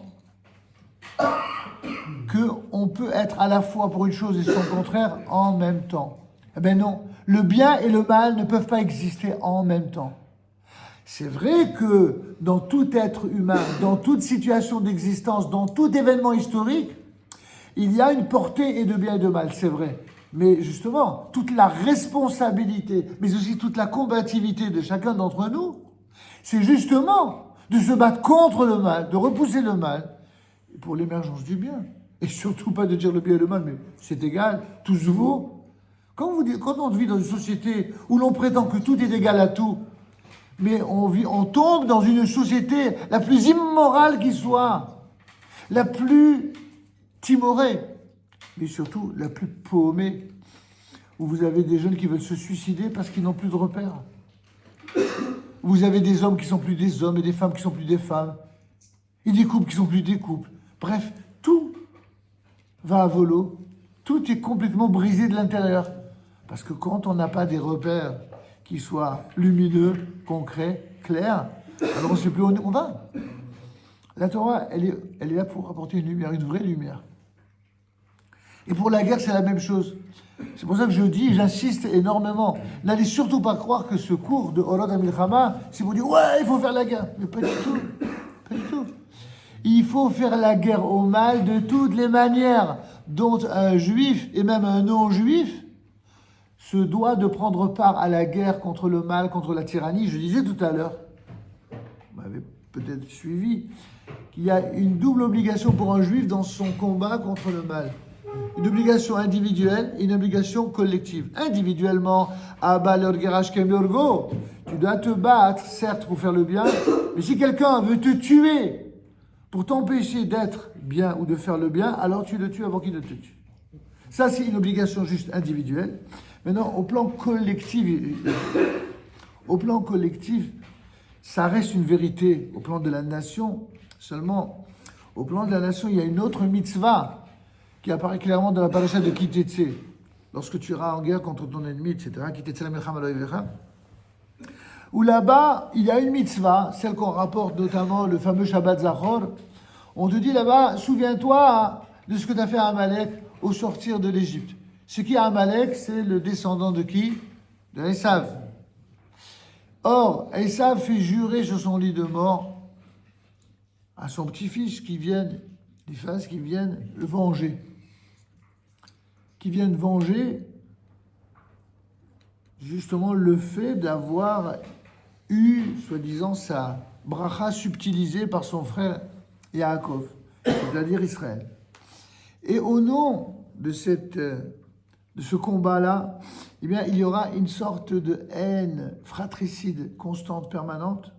[SPEAKER 1] qu'on peut être à la fois pour une chose et son contraire en même temps. Eh bien non, le bien et le mal ne peuvent pas exister en même temps. C'est vrai que dans tout être humain, dans toute situation d'existence, dans tout événement historique, il y a une portée et de bien et de mal, c'est vrai. Mais justement, toute la responsabilité, mais aussi toute la combativité de chacun d'entre nous, c'est justement de se battre contre le mal, de repousser le mal, pour l'émergence du bien. Et surtout pas de dire le bien et le mal, mais c'est égal, tous vaut. Quand on vit dans une société où l'on prétend que tout est égal à tout, mais on tombe dans une société la plus immorale qui soit, la plus timorée, mais surtout la plus paumée, où vous avez des jeunes qui veulent se suicider parce qu'ils n'ont plus de repères. Vous avez des hommes qui sont plus des hommes et des femmes qui sont plus des femmes, et des couples qui sont plus des couples. Bref, tout va à volo, tout est complètement brisé de l'intérieur. Parce que quand on n'a pas des repères qui soient lumineux, concrets, clairs, alors on ne sait plus où on va. La Torah, elle est là pour apporter une lumière, une vraie lumière. Et pour la guerre, c'est la même chose. C'est pour ça que je dis, j'insiste énormément. N'allez surtout pas croire que ce cours de Orad HaMilchama, c'est pour dire, ouais, il faut faire la guerre. Mais pas du tout. Pas du tout. Il faut faire la guerre au mal de toutes les manières dont un juif et même un non-juif se doit de prendre part à la guerre contre le mal, contre la tyrannie. Je disais tout à l'heure, vous m'avez peut-être suivi, qu'il y a une double obligation pour un juif dans son combat contre le mal. Une obligation individuelle et une obligation collective. Individuellement, tu dois te battre, certes, pour faire le bien, mais si quelqu'un veut te tuer pour t'empêcher d'être bien ou de faire le bien, alors tu le tues avant qu'il ne te tue. Ça, c'est une obligation juste individuelle. Maintenant, au plan collectif, ça reste une vérité. Au plan de la nation, seulement, au plan de la nation, il y a une autre mitzvah qui apparaît clairement dans la paracha de Kitetse. Lorsque tu iras en guerre contre ton ennemi, etc., Kitetse la milchama lo yivecha, où là-bas, il y a une mitzvah, celle qu'on rapporte notamment le fameux Shabbat Zachor. On te dit là-bas, souviens-toi de ce que tu as fait à Amalek au sortir de l'Égypte. Ce qui est Amalek, c'est le descendant de qui? De Esav. Or, Esav fait jurer sur son lit de mort à son petit-fils qui vienne le venger. Qui viennent venger justement le fait d'avoir eu, soi-disant, sa bracha subtilisée par son frère Yaakov, c'est-à-dire Israël. Et au nom de ce combat-là, eh bien, il y aura une sorte de haine fratricide constante, permanente,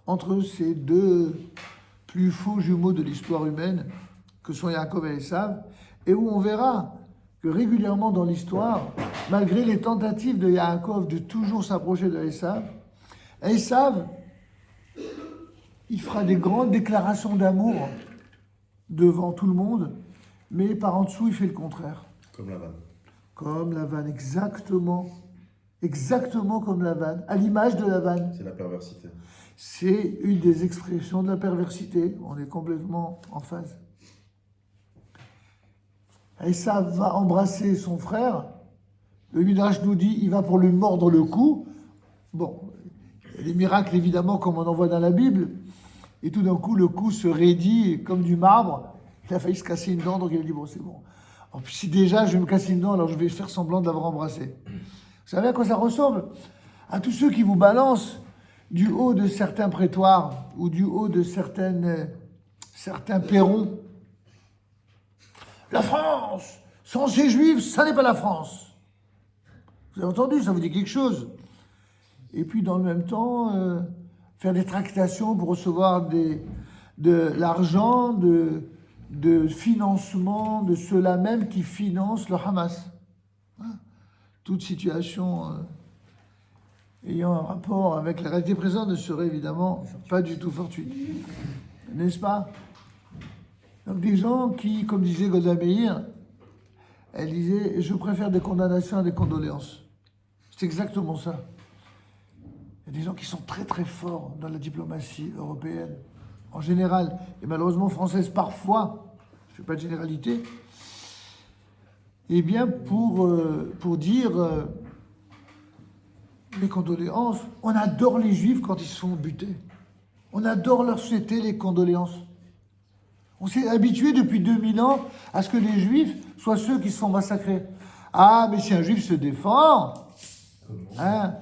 [SPEAKER 1] entre ces deux plus faux jumeaux de l'histoire humaine, que sont Yaakov et Esav, et où on verra que régulièrement dans l'histoire, malgré les tentatives de Yaakov de toujours s'approcher de Esav, il fera des grandes déclarations d'amour devant tout le monde, mais par en dessous, il fait le contraire.
[SPEAKER 3] Comme Lavan.
[SPEAKER 1] Comme Lavan, exactement. Exactement comme Lavan, à l'image de Lavan.
[SPEAKER 3] C'est la perversité.
[SPEAKER 1] C'est une des expressions de la perversité. On est complètement en phase. Esav va embrasser son frère. Le Midrash nous dit il va pour lui mordre le cou. Bon, il y a des miracles évidemment comme on en voit dans la Bible. Et tout d'un coup, le cou se raidit comme du marbre. Il a failli se casser une dent, donc il a dit bon, c'est bon. Alors, si déjà je vais me casser une dent, alors je vais faire semblant de l'avoir embrassé. Vous savez à quoi ça ressemble? À tous ceux qui vous balancent du haut de certains prétoires ou du haut de certains perrons. La France, sans ces juifs, ça n'est pas la France. Vous avez entendu, ça vous dit quelque chose. Et puis dans le même temps, faire des tractations pour recevoir de l'argent, de financement de ceux-là même qui financent le Hamas. Toute situation ayant un rapport avec la réalité présente ne serait évidemment pas du tout fortuite. N'est-ce pas? Donc des gens qui, comme disait Golda Meir, elle disait « Je préfère des condamnations à des condoléances ». C'est exactement ça. Il y a des gens qui sont très très forts dans la diplomatie européenne, en général, et malheureusement française parfois, je ne fais pas de généralité, eh bien pour dire les condoléances, on adore les juifs quand ils se font buter. On adore leur souhaiter les condoléances. On s'est habitué depuis 2000 ans à ce que les juifs soient ceux qui se font massacrer. Ah, mais si un juif se défend, hein?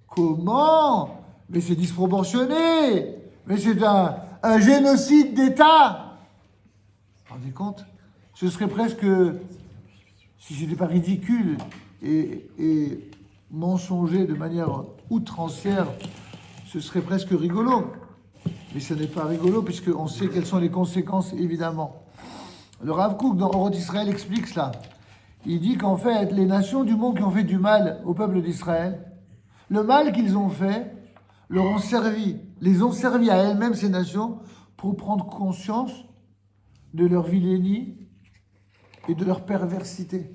[SPEAKER 1] Comment? Mais c'est disproportionné. Mais c'est un génocide d'État. Vous vous rendez compte? Ce serait presque, si ce n'était pas ridicule et mensonger de manière outrancière, ce serait presque rigolo. Mais ce n'est pas rigolo puisqu'on sait quelles sont les conséquences, évidemment. Le Rav Kook, dans Orot Israël, explique cela. Il dit qu'en fait, les nations du monde qui ont fait du mal au peuple d'Israël, le mal qu'ils ont fait les ont servi à elles-mêmes, ces nations, pour prendre conscience de leur vilainie et de leur perversité.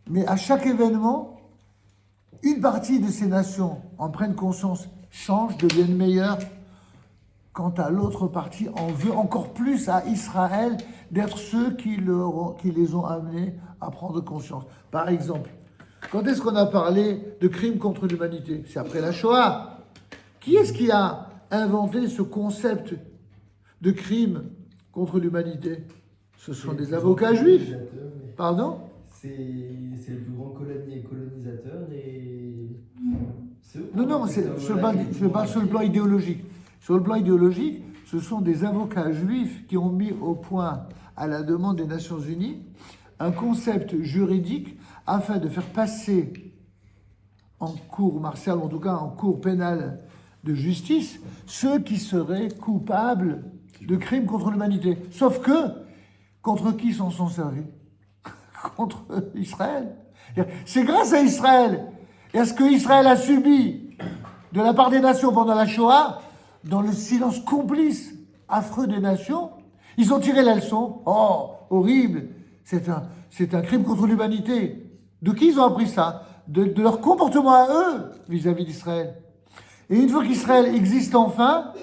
[SPEAKER 1] Mais à chaque événement, une partie de ces nations en prennent conscience, changent, deviennent meilleures. Quant à l'autre partie, on veut encore plus à Israël d'être ceux qui les ont amenés à prendre conscience. Par exemple, quand est-ce qu'on a parlé de crimes contre l'humanité? C'est après la Shoah. Qui est-ce qui a inventé ce concept de crime contre l'humanité? Ce sont des avocats juifs. Pardon?
[SPEAKER 4] C'est le plus grand
[SPEAKER 1] Non, je parle sur le plan idéologique. Sur le plan idéologique, ce sont des avocats juifs qui ont mis au point, à la demande des Nations Unies, un concept juridique afin de faire passer en cour martiale, ou en tout cas en cour pénale de justice, ceux qui seraient coupables de crimes contre l'humanité. Sauf que, contre qui s'en sont servis? Contre Israël. C'est grâce à Israël et à ce que Israël a subi de la part des nations pendant la Shoah, dans le silence complice, affreux des nations, ils ont tiré la leçon. Oh, horrible, c'est un crime contre l'humanité. De qui ils ont appris ça? De leur comportement à eux vis-à-vis d'Israël. Et une fois qu'Israël existe enfin,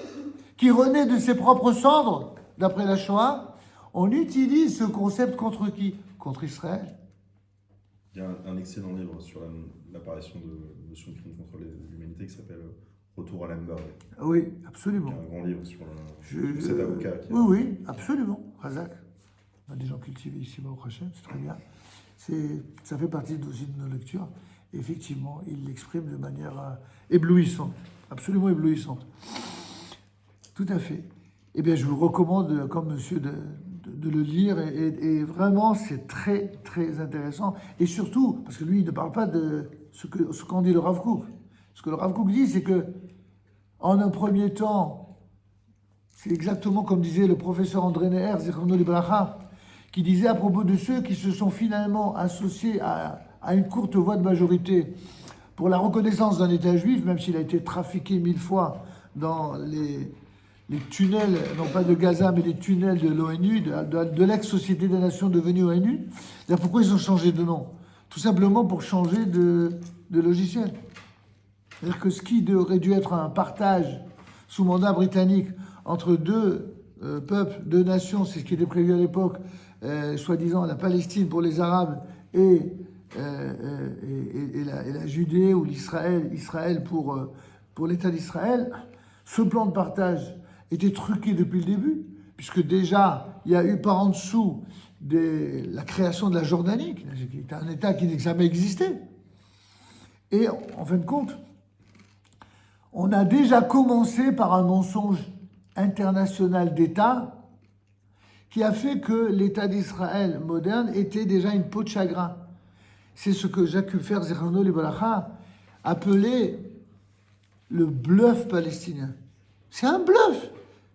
[SPEAKER 1] qui renaît de ses propres cendres, d'après la Shoah, on utilise ce concept contre qui? Contre Israël.
[SPEAKER 3] Il y a un excellent livre sur l'apparition de notion de crime contre l'humanité qui s'appelle Retour à Lemberg.
[SPEAKER 1] Oui, absolument.
[SPEAKER 3] Un grand livre sur cet avocat.
[SPEAKER 1] Oui, absolument. Razak. On a des gens cultivés ici, au Hachem, c'est très bien. Ça fait partie aussi de nos lectures. Et effectivement, il l'exprime de manière éblouissante, absolument éblouissante. Tout à fait. Eh bien, je vous recommande, comme monsieur, de le lire. Et vraiment, c'est très, très intéressant. Et surtout, parce que lui, il ne parle pas de ce qu'en dit le Rav Kook. Ce que le Rav Kook dit, c'est que, en un premier temps, c'est exactement comme disait le professeur André Neher, Zichrono Libracha, qui disait à propos de ceux qui se sont finalement associés à une courte voie de majorité pour la reconnaissance d'un État juif, même s'il a été trafiqué 1000 fois dans les tunnels, non pas de Gaza, mais les tunnels de l'ONU, de l'ex-Société des Nations devenue ONU. C'est-à-dire pourquoi ils ont changé de nom? Tout simplement pour changer de logiciel. C'est-à-dire que ce qui aurait dû être un partage sous mandat britannique entre deux peuples, deux nations, c'est ce qui était prévu à l'époque, soi-disant la Palestine pour les Arabes et la Judée ou Israël pour l'État d'Israël, ce plan de partage était truqué depuis le début, puisque déjà, il y a eu par en dessous la création de la Jordanie, qui est un État qui n'a jamais existé. Et en fin de compte, on a déjà commencé par un mensonge international d'État qui a fait que l'État d'Israël moderne était déjà une peau de chagrin. C'est ce que Jacques Kuffer, Zichrono Libracha, appelait le bluff palestinien. C'est un bluff.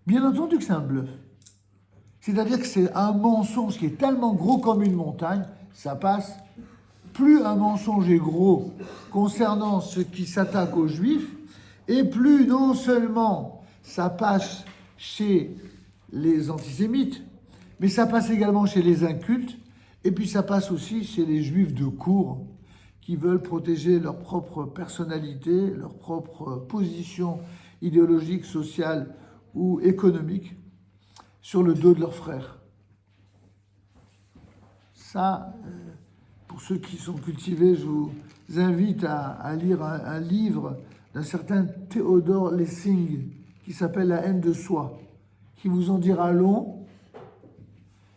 [SPEAKER 1] Bien entendu que c'est un bluff. C'est-à-dire que c'est un mensonge qui est tellement gros comme une montagne, ça passe. Plus un mensonge est gros concernant ce qui s'attaque aux Juifs, et plus non seulement ça passe chez les antisémites, mais ça passe également chez les incultes, et puis ça passe aussi chez les Juifs de cour, qui veulent protéger leur propre personnalité, leur propre position idéologique, sociale ou économique sur le dos de leurs frères. Ça, pour ceux qui sont cultivés, je vous invite à lire un livre d'un certain Theodore Lessing qui s'appelle La haine de soi, qui vous en dira long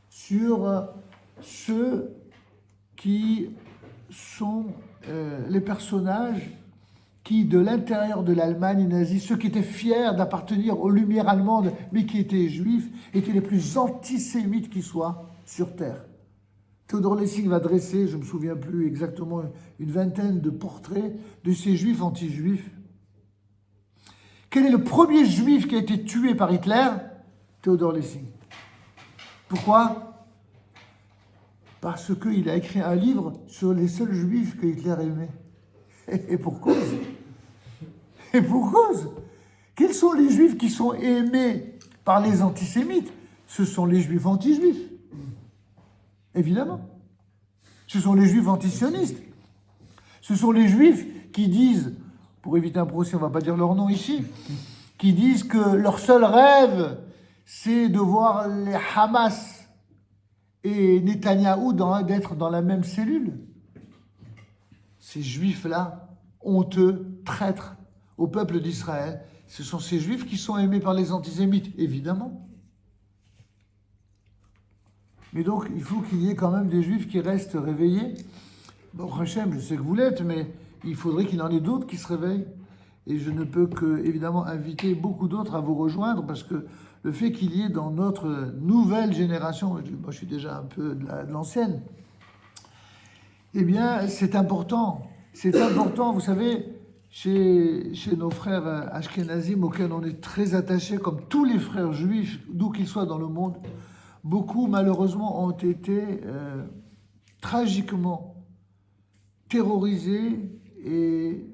[SPEAKER 1] sur ceux qui sont les personnages qui, de l'intérieur de l'Allemagne nazie, ceux qui étaient fiers d'appartenir aux Lumières allemandes, mais qui étaient juifs, étaient les plus antisémites qui soient sur Terre. Theodor Lessing va dresser, je ne me souviens plus exactement, une vingtaine de portraits de ces juifs anti-juifs. Quel est le premier juif qui a été tué par Hitler? Theodor Lessing. Pourquoi? Parce qu'il a écrit un livre sur les seuls juifs que Hitler aimait. Et pour cause. Et pour cause. Quels sont les juifs qui sont aimés par les antisémites? Ce sont les juifs anti-juifs. Évidemment. Ce sont les juifs antisionistes. Ce sont les juifs qui disent, pour éviter un procès, on ne va pas dire leur nom ici, qui disent que leur seul rêve, c'est de voir les Hamas et Netanyahou d'être dans la même cellule. Ces juifs-là, honteux, traîtres au peuple d'Israël, ce sont ces juifs qui sont aimés par les antisémites, évidemment. Mais donc, il faut qu'il y ait quand même des juifs qui restent réveillés. Bon, Hachem, je sais que vous l'êtes, mais il faudrait qu'il y en ait d'autres qui se réveillent. Et je ne peux que, évidemment, inviter beaucoup d'autres à vous rejoindre parce que le fait qu'il y ait dans notre nouvelle génération, moi je suis déjà un peu de l'ancienne, eh bien, c'est important. C'est important, vous savez, chez nos frères ashkénazim, auxquels on est très attachés, comme tous les frères juifs, d'où qu'ils soient dans le monde, beaucoup, malheureusement, ont été tragiquement terrorisés et,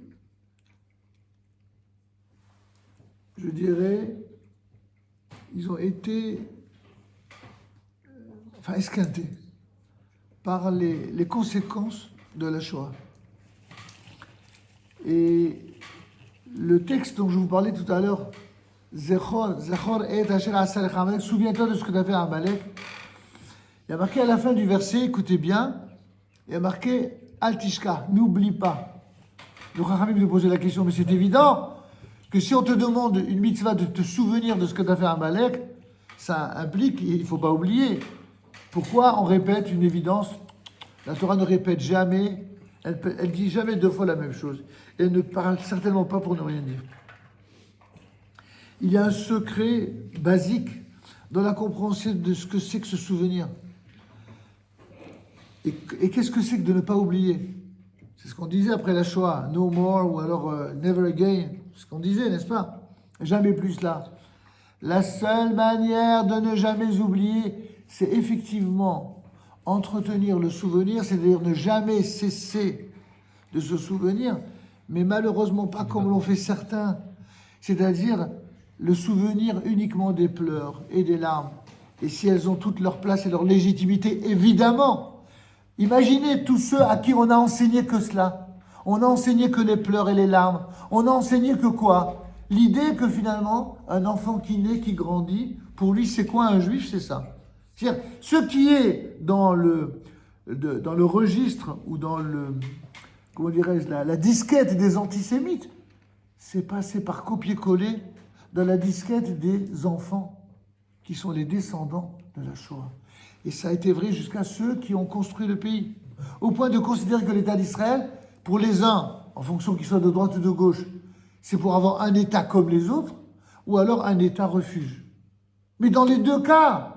[SPEAKER 1] je dirais, ils ont été esquintés par les conséquences de la Shoah. Et le texte dont je vous parlais tout à l'heure, Zechor et Asher Asar Amalek, souviens-toi de ce que tu as fait à Amalek. Il y a marqué à la fin du verset, écoutez bien, il y a marqué Al Tishka, n'oublie pas. Le Chachamim nous posait la question, mais c'est évident que si on te demande une mitzvah de te souvenir de ce que tu as fait à Amalek, ça implique, il ne faut pas oublier. Pourquoi on répète une évidence? La Torah ne répète jamais, elle dit jamais deux fois la même chose. Et elle ne parle certainement pas pour ne rien dire. Il y a un secret basique dans la compréhension de ce que c'est que ce souvenir. Et qu'est-ce que c'est que de ne pas oublier? C'est ce qu'on disait après la Shoah, no more ou alors never again. C'est ce qu'on disait, n'est-ce pas? Jamais plus là. La seule manière de ne jamais oublier, c'est effectivement entretenir le souvenir, c'est-à-dire ne jamais cesser de se souvenir, mais malheureusement pas comme l'ont fait certains, c'est-à-dire le souvenir uniquement des pleurs et des larmes. Et si elles ont toute leur place et leur légitimité, évidemment, imaginez tous ceux à qui on a enseigné que cela. On a enseigné que les pleurs et les larmes. On a enseigné que quoi? L'idée que finalement, un enfant qui naît, qui grandit, pour lui, c'est quoi un juif? C'est ça. C'est-à-dire, ce qui est dans le registre ou dans le, comment dirais-je, la disquette des antisémites, c'est passé par copier-coller dans la disquette des enfants qui sont les descendants de la Shoah. Et ça a été vrai jusqu'à ceux qui ont construit le pays. Au point de considérer que l'État d'Israël, pour les uns, en fonction qu'ils soient de droite ou de gauche, c'est pour avoir un État comme les autres, ou alors un État refuge. Mais dans les deux cas,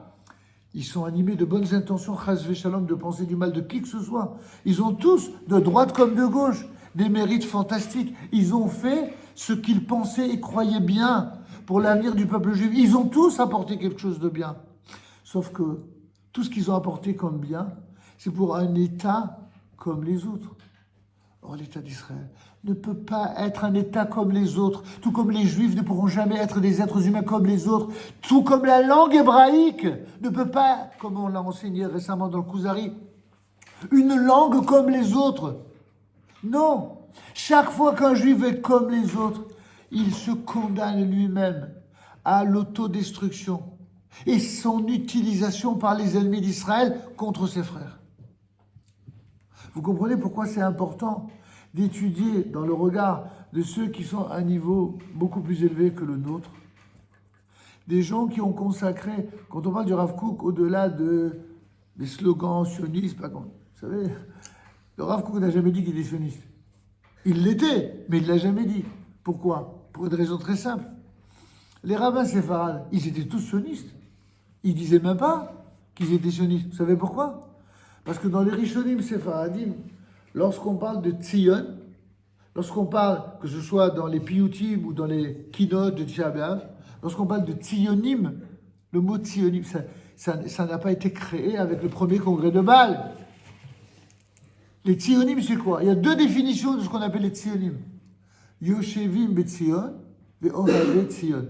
[SPEAKER 1] ils sont animés de bonnes intentions, chas v'shalom, de penser du mal de qui que ce soit. Ils ont tous, de droite comme de gauche, des mérites fantastiques. Ils ont fait ce qu'ils pensaient et croyaient bien pour l'avenir du peuple juif. Ils ont tous apporté quelque chose de bien. Sauf que tout ce qu'ils ont apporté comme bien, c'est pour un État comme les autres. Or, l'État d'Israël ne peut pas être un État comme les autres, tout comme les Juifs ne pourront jamais être des êtres humains comme les autres, tout comme la langue hébraïque ne peut pas, comme on l'a enseigné récemment dans le Kuzari, une langue comme les autres. Non, chaque fois qu'un Juif est comme les autres, il se condamne lui-même à l'autodestruction et son utilisation par les ennemis d'Israël contre ses frères. Vous comprenez pourquoi c'est important d'étudier dans le regard de ceux qui sont à un niveau beaucoup plus élevé que le nôtre. Des gens qui ont consacré, quand on parle du Rav Kook, au-delà des slogans sionistes, vous savez, le Rav Kook n'a jamais dit qu'il était sioniste. Il l'était, mais il ne l'a jamais dit. Pourquoi? Pour une raison très simple. Les rabbins séfarades, ils étaient tous sionistes. Ils ne disaient même pas qu'ils étaient sionistes. Vous savez pourquoi? Parce que dans les Rishonim Sefaradim, lorsqu'on parle de Tzion, lorsqu'on parle, que ce soit dans les Piyutim ou dans les Kinot de Tisha B'Av, lorsqu'on parle de Tzionim, le mot Tzionim, ça n'a pas été créé avec le premier congrès de Bâle. Les Tzionim, c'est quoi? Il y a deux définitions de ce qu'on appelle les Tzionim. Yoshevim Betzion, Ve'ohave Tzion.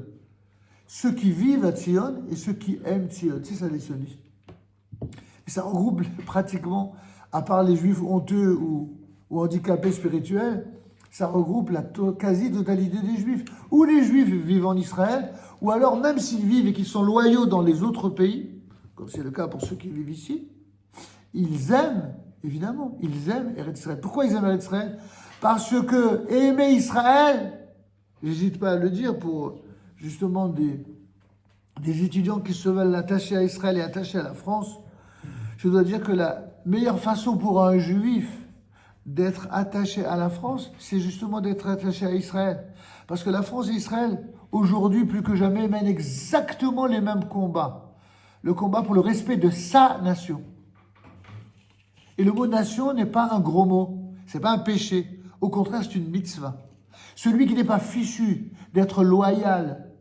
[SPEAKER 1] Ceux qui vivent à Tzion et ceux qui aiment Tzion. C'est ça les sionistes. Et ça regroupe pratiquement, à part les juifs honteux ou handicapés spirituels, ça regroupe la quasi-totalité des juifs. Ou les juifs vivent en Israël, ou alors même s'ils vivent et qu'ils sont loyaux dans les autres pays, comme c'est le cas pour ceux qui vivent ici, ils aiment, évidemment, ils aiment Eretz Israël. Pourquoi ils aiment Eretz Israël? Parce que aimer Israël, j'hésite pas à le dire pour justement des étudiants qui se veulent attacher à Israël et attachés à la France, je dois dire que la meilleure façon pour un juif d'être attaché à la France, c'est justement d'être attaché à Israël. Parce que la France et Israël, aujourd'hui, plus que jamais, mènent exactement les mêmes combats. Le combat pour le respect de sa nation. Et le mot nation n'est pas un gros mot, c'est pas un péché. Au contraire, c'est une mitzvah. Celui qui n'est pas fichu d'être loyal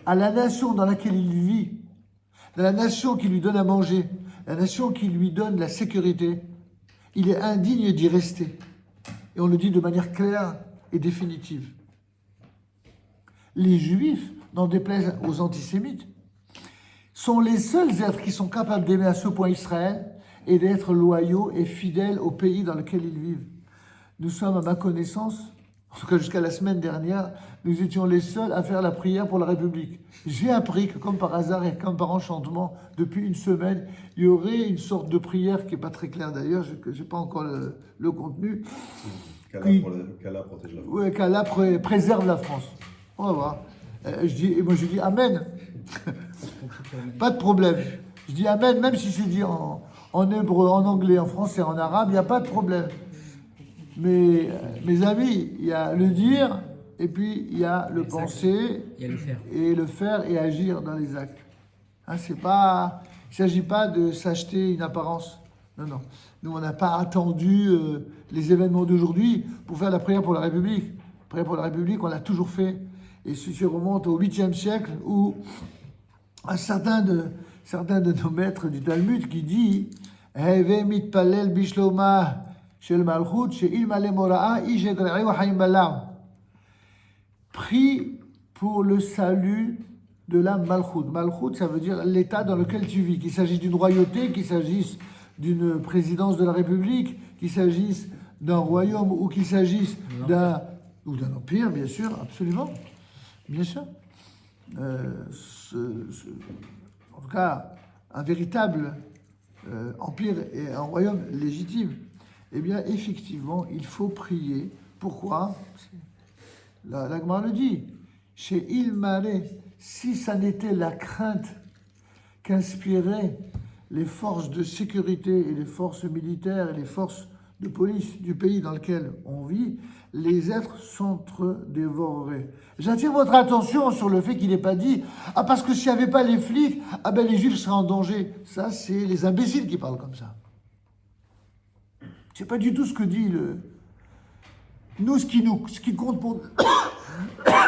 [SPEAKER 1] à la nation dans laquelle il vit, à la nation qui lui donne à manger, la nation qui lui donne la sécurité, il est indigne d'y rester. Et on le dit de manière claire et définitive. Les Juifs, n'en déplaise aux antisémites, sont les seuls êtres qui sont capables d'aimer à ce point Israël et d'être loyaux et fidèles au pays dans lequel ils vivent. Nous sommes, à ma connaissance, en tout cas jusqu'à la semaine dernière, nous étions les seuls à faire la prière pour la République. J'ai appris que, comme par hasard et comme par enchantement, depuis une semaine, il y aurait une sorte de prière qui n'est pas très claire d'ailleurs, je n'ai pas encore le contenu.
[SPEAKER 3] Qu'Allah protège la France.
[SPEAKER 1] Oui, qu'Allah préserve la France. On va voir. Moi je dis Amen. Pas de problème. Je dis Amen, même si c'est dit en hébreu, en anglais, en français, en arabe, il n'y a pas de problème. Mais mes amis, il y a le dire, et puis il y a le penser,
[SPEAKER 4] Il y a le faire.
[SPEAKER 1] et le faire et agir dans les actes. Hein, il ne s'agit pas de s'acheter une apparence. Non, non. Nous, on n'a pas attendu les événements d'aujourd'hui pour faire la prière pour la République. La prière pour la République, on l'a toujours fait. Et ceci remonte au 8e siècle où certains de nos maîtres du Talmud qui dit Heve mitpalel bishloma shel malchut she'il male mora'a ish egrei wa hayim balam. Prie pour le salut de la malchut. Malchut, ça veut dire l'état dans lequel tu vis. Qu'il s'agisse d'une royauté, qu'il s'agisse d'une présidence de la République, qu'il s'agisse d'un royaume ou qu'il s'agisse d'un empire, bien sûr, absolument. Bien sûr. En tout cas, un véritable empire et un royaume légitime. Eh bien, effectivement, il faut prier. Pourquoi ? La Gemara le dit. Chez Ilmare, si ça n'était la crainte qu'inspiraient les forces de sécurité et les forces militaires et les forces de police du pays dans lequel on vit, les êtres s'entre-dévoreraient. J'attire votre attention sur le fait qu'il n'est pas dit « Ah, parce que s'il n'y avait pas les flics, ah ben les juifs seraient en danger. » Ça, c'est les imbéciles qui parlent comme ça. C'est pas du tout ce que dit le... Nous, ce qui compte pour nous,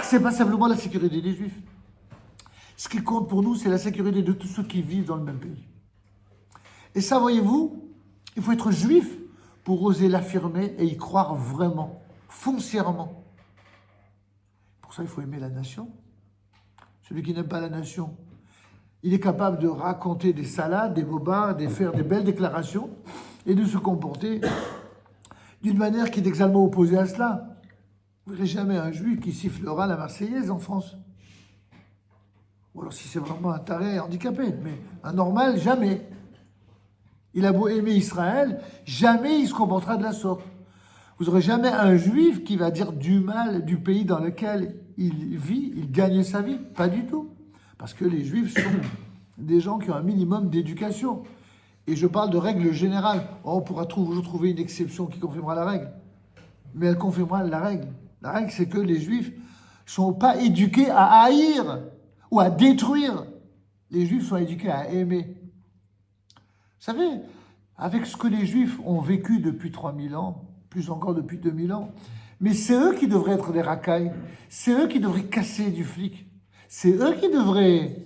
[SPEAKER 1] c'est pas simplement la sécurité des juifs. Ce qui compte pour nous, c'est la sécurité de tous ceux qui vivent dans le même pays. Et ça, voyez-vous, il faut être juif pour oser l'affirmer et y croire vraiment, foncièrement. Pour ça, il faut aimer la nation. Celui qui n'aime pas la nation, il est capable de raconter des salades, des bobards, de faire des belles déclarations et de se comporter d'une manière qui est exactement opposée à cela. Vous ne verrez jamais un juif qui sifflera la Marseillaise en France. Ou alors si c'est vraiment un taré handicapé, mais un normal, jamais. Il a beau aimer Israël, jamais il se comportera de la sorte. Vous n'aurez jamais un juif qui va dire du mal du pays dans lequel il vit, il gagne sa vie. Pas du tout. Parce que les juifs sont des gens qui ont un minimum d'éducation. Et je parle de règle générale. On pourra toujours trouver une exception qui confirmera la règle. Mais elle confirmera la règle. La règle, c'est que les juifs ne sont pas éduqués à haïr ou à détruire. Les juifs sont éduqués à aimer. Vous savez, avec ce que les Juifs ont vécu depuis 3000 ans, plus encore depuis 2000 ans, mais c'est eux qui devraient être des racailles, c'est eux qui devraient casser du flic, c'est eux qui devraient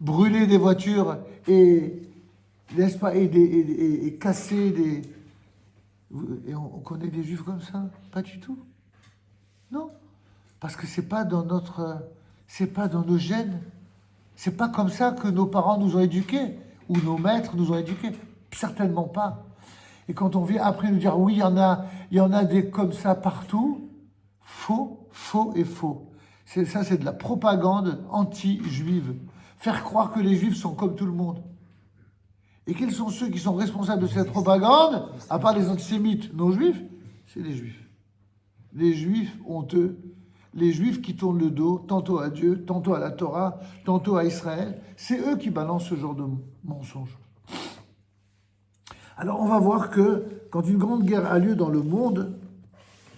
[SPEAKER 1] brûler des voitures et, n'est-ce pas, et casser des... Et on connaît des Juifs comme ça? Pas du tout. Non. Parce que c'est pas dans nos gènes. C'est pas comme ça que nos parents nous ont éduqués. Ou nos maîtres nous ont éduqués. Certainement pas. Et quand on vient après nous dire oui, il y en a des comme ça partout, faux, faux et faux. Ça, c'est de la propagande anti-juive. Faire croire que les juifs sont comme tout le monde. Et quels sont ceux qui sont responsables de cette propagande, à part les antisémites non juifs? C'est les juifs. Les juifs honteux. Les juifs qui tournent le dos, tantôt à Dieu, tantôt à la Torah, tantôt à Israël. C'est eux qui balancent ce genre de mensonges. Alors on va voir que quand une grande guerre a lieu dans le monde,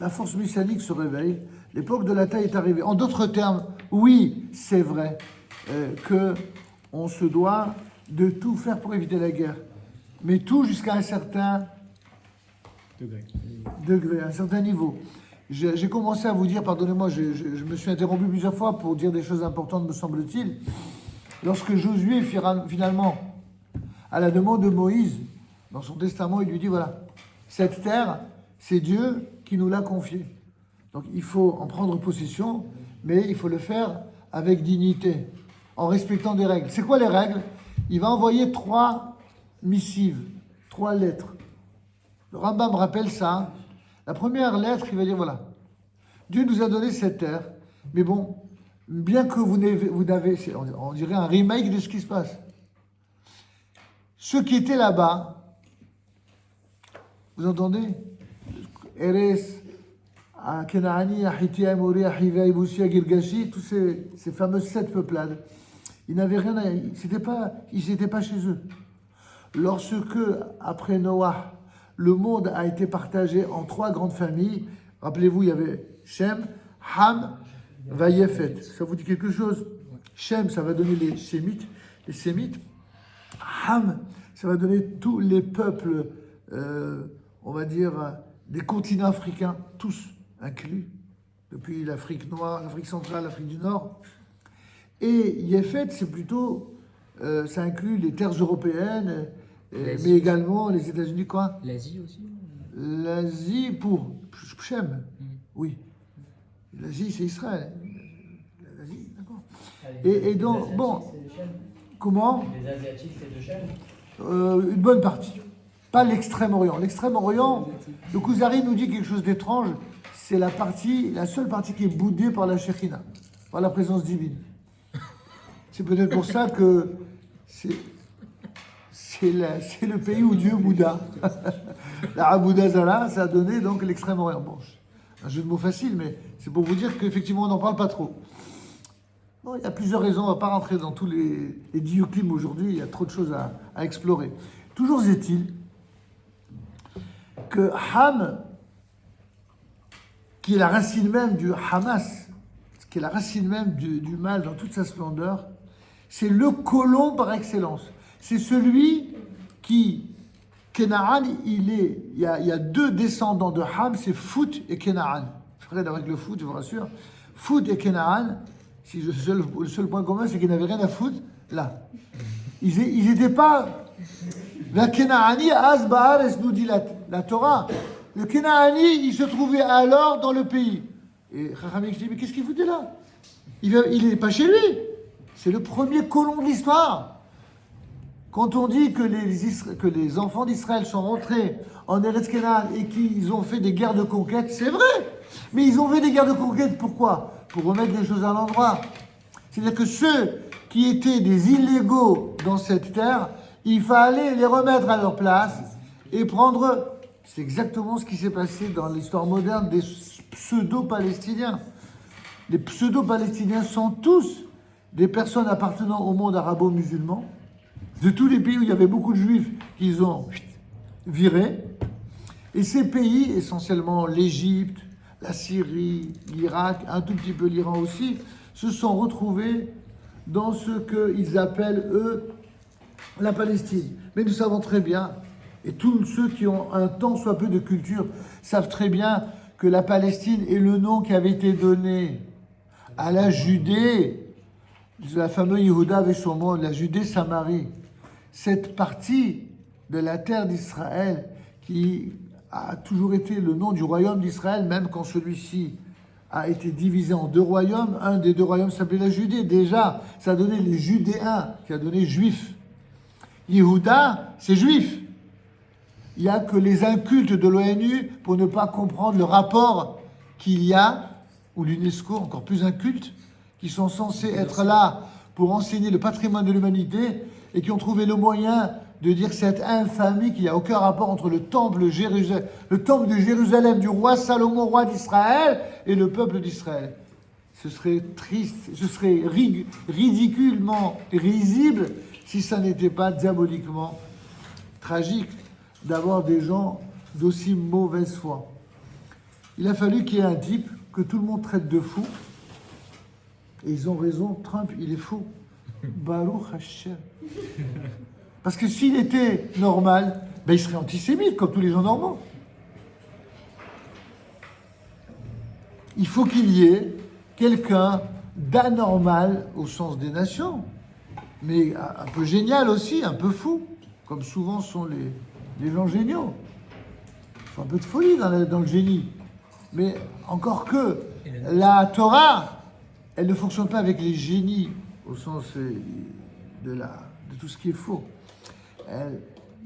[SPEAKER 1] la force messianique se réveille, l'époque de la taille est arrivée. En d'autres termes, oui, c'est vrai que on se doit de tout faire pour éviter la guerre, mais tout jusqu'à un certain degré, un certain niveau. J'ai commencé à vous dire, pardonnez-moi, je me suis interrompu plusieurs fois pour dire des choses importantes, me semble-t-il. Lorsque Josué, finalement, à la demande de Moïse, dans son testament, il lui dit, voilà, cette terre, c'est Dieu qui nous l'a confiée. Donc il faut en prendre possession, mais il faut le faire avec dignité, en respectant des règles. C'est quoi les règles? Il va envoyer 3 missives, 3 lettres. Le Rambam rappelle ça. La première lettre, il va dire, voilà, Dieu nous a donné cette terre, mais bon, bien que vous n'avez, on dirait un remake de ce qui se passe. Ceux qui étaient là-bas, vous entendez? Eres, Kenaani, Ahiti, Amori, Ahiva, Ibusi, Girgashi, tous ces fameuses 7 peuplades, ils n'avaient rien à... Ils n'étaient pas chez eux. Lorsque, après Noah, le monde a été partagé en 3 grandes familles, rappelez-vous, il y avait Shem, Ham, Vayefet. Ça vous dit quelque chose? Shem, ça va donner les Sémites. Les Sémites. Ham, ça va donner tous les peuples, on va dire, des continents africains, tous inclus, depuis l'Afrique noire, l'Afrique centrale, l'Afrique du Nord. Et Yefet, c'est plutôt, ça inclut les terres européennes, mais également les États-Unis, quoi.
[SPEAKER 4] L'Asie aussi.
[SPEAKER 1] L'Asie pour Shem, oui. L'Asie, c'est Israël. L'Asie, d'accord. Et donc, bon, comment?
[SPEAKER 4] Les Asiatiques, c'est de Shem.
[SPEAKER 1] Une bonne partie. Pas l'Extrême-Orient. L'Extrême-Orient, le Kuzari nous dit quelque chose d'étrange. C'est la seule partie qui est boudée par la Shekhina, par la présence divine. C'est peut-être pour ça que c'est le pays où Dieu bouda. La Abouda Zala, ça a donné donc l'Extrême-Orient. Bon, un jeu de mots facile, mais c'est pour vous dire qu'effectivement, on n'en parle pas trop. Bon, il y a plusieurs raisons, on ne va pas rentrer dans tous les dioclimes aujourd'hui, il y a trop de choses à explorer. Toujours est-il que Ham, qui est la racine même du Hamas, qui est la racine même du mal dans toute sa splendeur, c'est le colon par excellence. C'est celui qui, Kenaan, il y a 2 descendants de Ham, c'est Fout et Kenaan. Frère avec le Fout, je vous rassure. Fout et Kenaan, le seul point commun, c'est qu'ils n'avaient rien à foutre là. Ils n'étaient pas. La Kenaani, Asba'ares, nous dit la Torah. Le Kenaani, il se trouvait alors dans le pays. Et Chachamim dit, mais qu'est-ce qu'il foutait là? Il n'est pas chez lui. C'est le premier colon de l'histoire. Quand on dit que les enfants d'Israël sont rentrés en Eretz Kenan et qu'ils ont fait des guerres de conquête, c'est vrai. Mais ils ont fait des guerres de conquête, pourquoi? Pour remettre les choses à l'endroit. C'est-à-dire que ceux qui étaient des illégaux dans cette terre, il fallait les remettre à leur place et prendre... C'est exactement ce qui s'est passé dans l'histoire moderne des pseudo-palestiniens. Les pseudo-palestiniens sont tous des personnes appartenant au monde arabo-musulman, de tous les pays où il y avait beaucoup de juifs qu'ils ont virés. Et ces pays, essentiellement l'Égypte, la Syrie, l'Irak, un tout petit peu l'Iran aussi, se sont retrouvés dans ce qu'ils appellent, eux, la Palestine. Mais nous savons très bien, et tous ceux qui ont un tant soit peu de culture savent très bien que la Palestine est le nom qui avait été donné à la Judée, la fameuse Yehuda Veshomron, la Judée-Samarie. Cette partie de la terre d'Israël qui a toujours été le nom du royaume d'Israël, même quand celui-ci a été divisé en 2 royaumes. Un des 2 royaumes s'appelait la Judée. Déjà, ça a donné les Judéens, qui a donné juifs. Yehuda, c'est juif. Il n'y a que les incultes de l'ONU pour ne pas comprendre le rapport qu'il y a, ou l'UNESCO, encore plus inculte, qui sont censés être là pour enseigner le patrimoine de l'humanité et qui ont trouvé le moyen de dire cette infamie qu'il n'y a aucun rapport entre le temple de Jérusalem du roi Salomon, roi d'Israël, et le peuple d'Israël. Ce serait triste, ce serait ridiculement risible si ça n'était pas diaboliquement tragique. d'avoir des gens d'aussi mauvaise foi. Il a fallu qu'il y ait un type que tout le monde traite de fou. Et ils ont raison, Trump, il est fou. Baruch Hashem. Parce que s'il était normal, ben il serait antisémite, comme tous les gens normaux. Il faut qu'il y ait quelqu'un d'anormal au sens des nations, mais un peu génial aussi, un peu fou, comme souvent sont les gens géniaux. Il faut un peu de folie dans le génie. Mais encore que la Torah, elle ne fonctionne pas avec les génies au sens de tout ce qui est faux.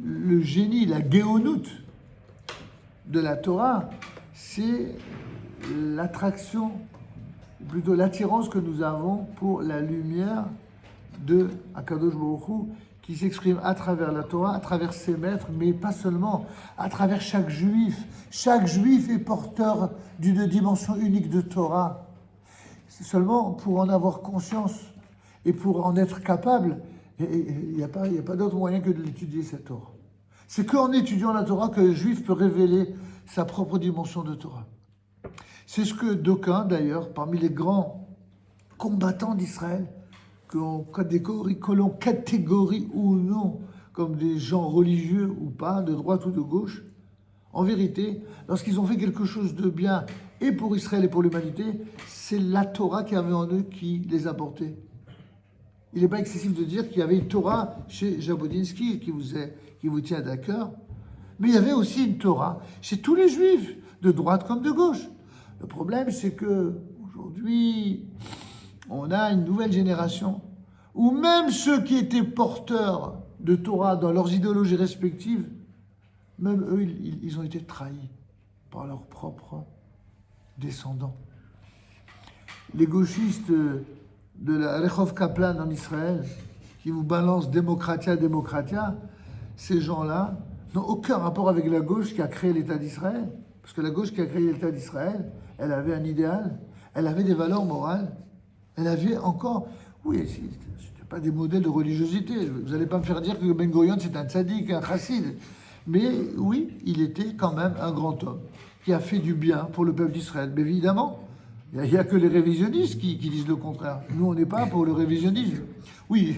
[SPEAKER 1] Le génie, la géonoute de la Torah, c'est l'attraction, ou plutôt l'attirance que nous avons pour la lumière de Akadosh Baruch Hu, qui s'exprime à travers la Torah, à travers ses maîtres, mais pas seulement, à travers chaque juif. Chaque juif est porteur d'une dimension unique de Torah. C'est seulement pour en avoir conscience et pour en être capable, il n'y a pas d'autre moyen que de l'étudier, cette Torah. C'est qu'en étudiant la Torah que le juif peut révéler sa propre dimension de Torah. C'est ce que d'aucuns, d'ailleurs, parmi les grands combattants d'Israël, que l'on catégorie ou non comme des gens religieux ou pas, de droite ou de gauche, en vérité, lorsqu'ils ont fait quelque chose de bien et pour Israël et pour l'humanité, c'est la Torah qui avait en eux qui les a portés. Il n'est pas excessif de dire qu'il y avait une Torah chez Jabotinsky qui vous tient à cœur, mais il y avait aussi une Torah chez tous les Juifs, de droite comme de gauche. Le problème, c'est que aujourd'hui, on a une nouvelle génération où même ceux qui étaient porteurs de Torah dans leurs idéologies respectives, même eux, ils ont été trahis par leurs propres descendants. Les gauchistes de la Rehov Kaplan en Israël, qui vous balancent démocratia, démocratia, ces gens-là n'ont aucun rapport avec la gauche qui a créé l'État d'Israël. Parce que la gauche qui a créé l'État d'Israël, elle avait un idéal, elle avait des valeurs morales, elle avait encore... Oui, c'était pas des modèles de religiosité. Vous n'allez pas me faire dire que Ben Gurion, c'est un tzaddik, un chassid. Mais oui, il était quand même un grand homme qui a fait du bien pour le peuple d'Israël. Mais évidemment, il n'y a que les révisionnistes qui disent le contraire. Nous, on n'est pas pour le révisionnisme. Oui,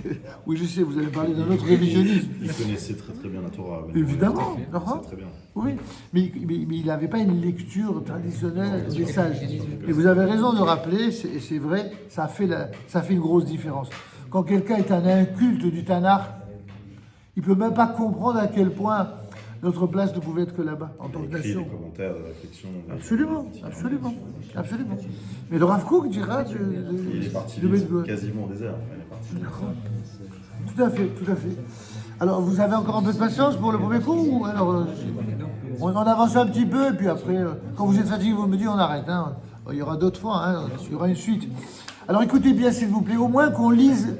[SPEAKER 1] je sais, vous avez parlé d'un autre révisionnisme.
[SPEAKER 3] Il connaissait très très bien la Torah.
[SPEAKER 1] Évidemment,
[SPEAKER 3] très bien.
[SPEAKER 1] Oui, mais il n'avait pas une lecture traditionnelle des sages. Et vous avez raison de rappeler, et c'est vrai, ça fait une grosse différence. Quand quelqu'un est un inculte du Tanakh, il ne peut même pas comprendre à quel point notre place ne pouvait être que là-bas, en tant que nation.
[SPEAKER 3] Des commentaires, de réflexion.
[SPEAKER 1] Absolument. Mais le Rav Kook dira
[SPEAKER 3] il est parti quasiment au désert.
[SPEAKER 1] Tout à fait. Alors, vous avez encore un peu de patience pour le premier coup ou alors on en avance un petit peu et puis après, quand vous êtes fatigué, vous me dites on arrête. Hein. Il y aura d'autres fois, hein. Il y aura une suite. Alors écoutez bien s'il vous plaît, au moins qu'on lise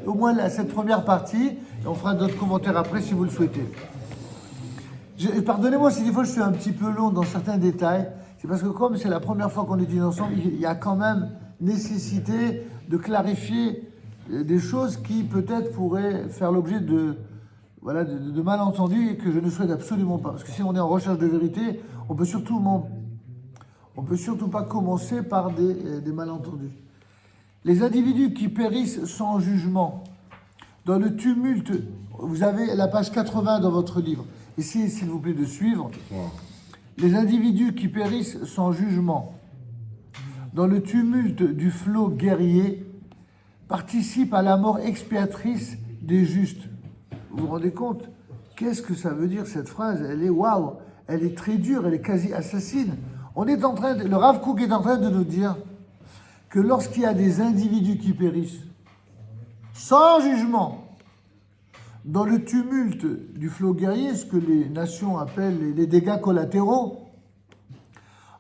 [SPEAKER 1] cette première partie et on fera d'autres commentaires après si vous le souhaitez. Pardonnez-moi si des fois je suis un petit peu long dans certains détails, c'est parce que comme c'est la première fois qu'on étudie ensemble, il y a quand même nécessité de clarifier des choses qui peut-être pourraient faire l'objet de malentendus et que je ne souhaite absolument pas. Parce que si on est en recherche de vérité, on peut surtout pas commencer par des malentendus. Les individus qui périssent sans jugement, dans le tumulte, vous avez la page 80 dans votre livre. Essayez, s'il vous plaît, de suivre. Les individus qui périssent sans jugement, dans le tumulte du flot guerrier, participent à la mort expiatrice des justes. Vous vous rendez compte? Qu'est-ce que ça veut dire, cette phrase? Elle est waouh, elle est très dure, elle est quasi assassine. Le Rav Kook est en train de nous dire que lorsqu'il y a des individus qui périssent sans jugement, dans le tumulte du flot guerrier, ce que les nations appellent les dégâts collatéraux,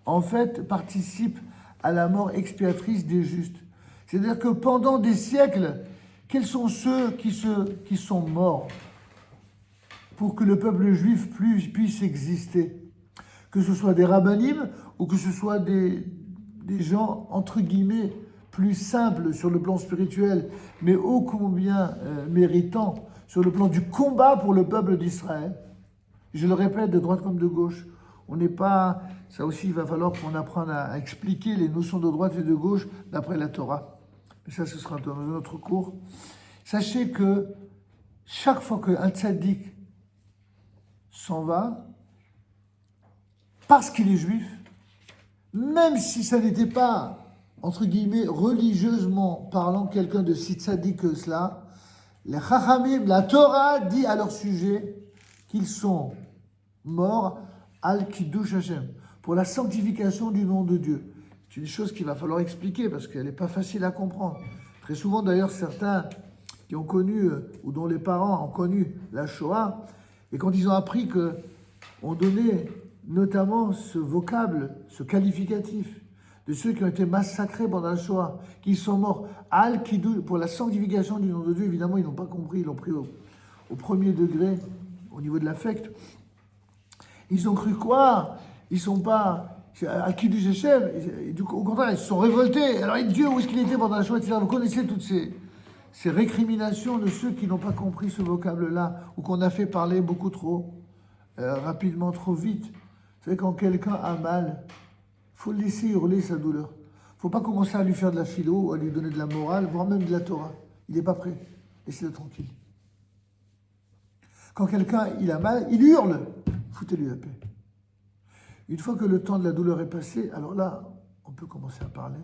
[SPEAKER 1] en fait, participent à la mort expiatrice des justes. C'est-à-dire que pendant des siècles, quels sont ceux qui sont morts pour que le peuple juif puisse exister? Que ce soit des rabbinim ou que ce soit des gens, entre guillemets, plus simples sur le plan spirituel, mais ô combien méritants sur le plan du combat pour le peuple d'Israël. Je le répète, de droite comme de gauche. On n'est pas... Ça aussi, il va falloir qu'on apprenne à expliquer les notions de droite et de gauche d'après la Torah. Mais ça, ce sera dans un autre cours. Sachez que chaque fois qu'un tzaddik s'en va, parce qu'il est juif, même si ça n'était pas, entre guillemets, religieusement parlant, quelqu'un de si tzaddik que cela, les Chachamim, la Torah dit à leur sujet qu'ils sont morts al-Kiddush Hashem, pour la sanctification du nom de Dieu. C'est une chose qu'il va falloir expliquer parce qu'elle n'est pas facile à comprendre. Très souvent, d'ailleurs, certains qui ont connu, ou dont les parents ont connu la Shoah, et quand ils ont appris qu'on donnait notamment ce vocable, ce qualificatif de ceux qui ont été massacrés pendant la Shoah, qui sont morts al-Kiddush, pour la sanctification du nom de Dieu, évidemment, ils n'ont pas compris, ils l'ont pris au premier degré, au niveau de l'affect. Ils ont cru quoi? Ils ne sont pas al-Kiddush Hashem, au contraire, ils se sont révoltés. Alors, Dieu, où est-ce qu'il était pendant la Shoah, etc. Vous connaissez toutes ces récriminations de ceux qui n'ont pas compris ce vocable-là, ou qu'on a fait parler beaucoup trop rapidement, trop vite. Vous savez, quand quelqu'un a mal, il faut le laisser hurler sa douleur. Il ne faut pas commencer à lui faire de la philo, à lui donner de la morale, voire même de la Torah. Il n'est pas prêt. Laissez-le tranquille. Quand quelqu'un il a mal, il hurle. Foutez-lui la paix. Une fois que le temps de la douleur est passé, alors là, on peut commencer à parler,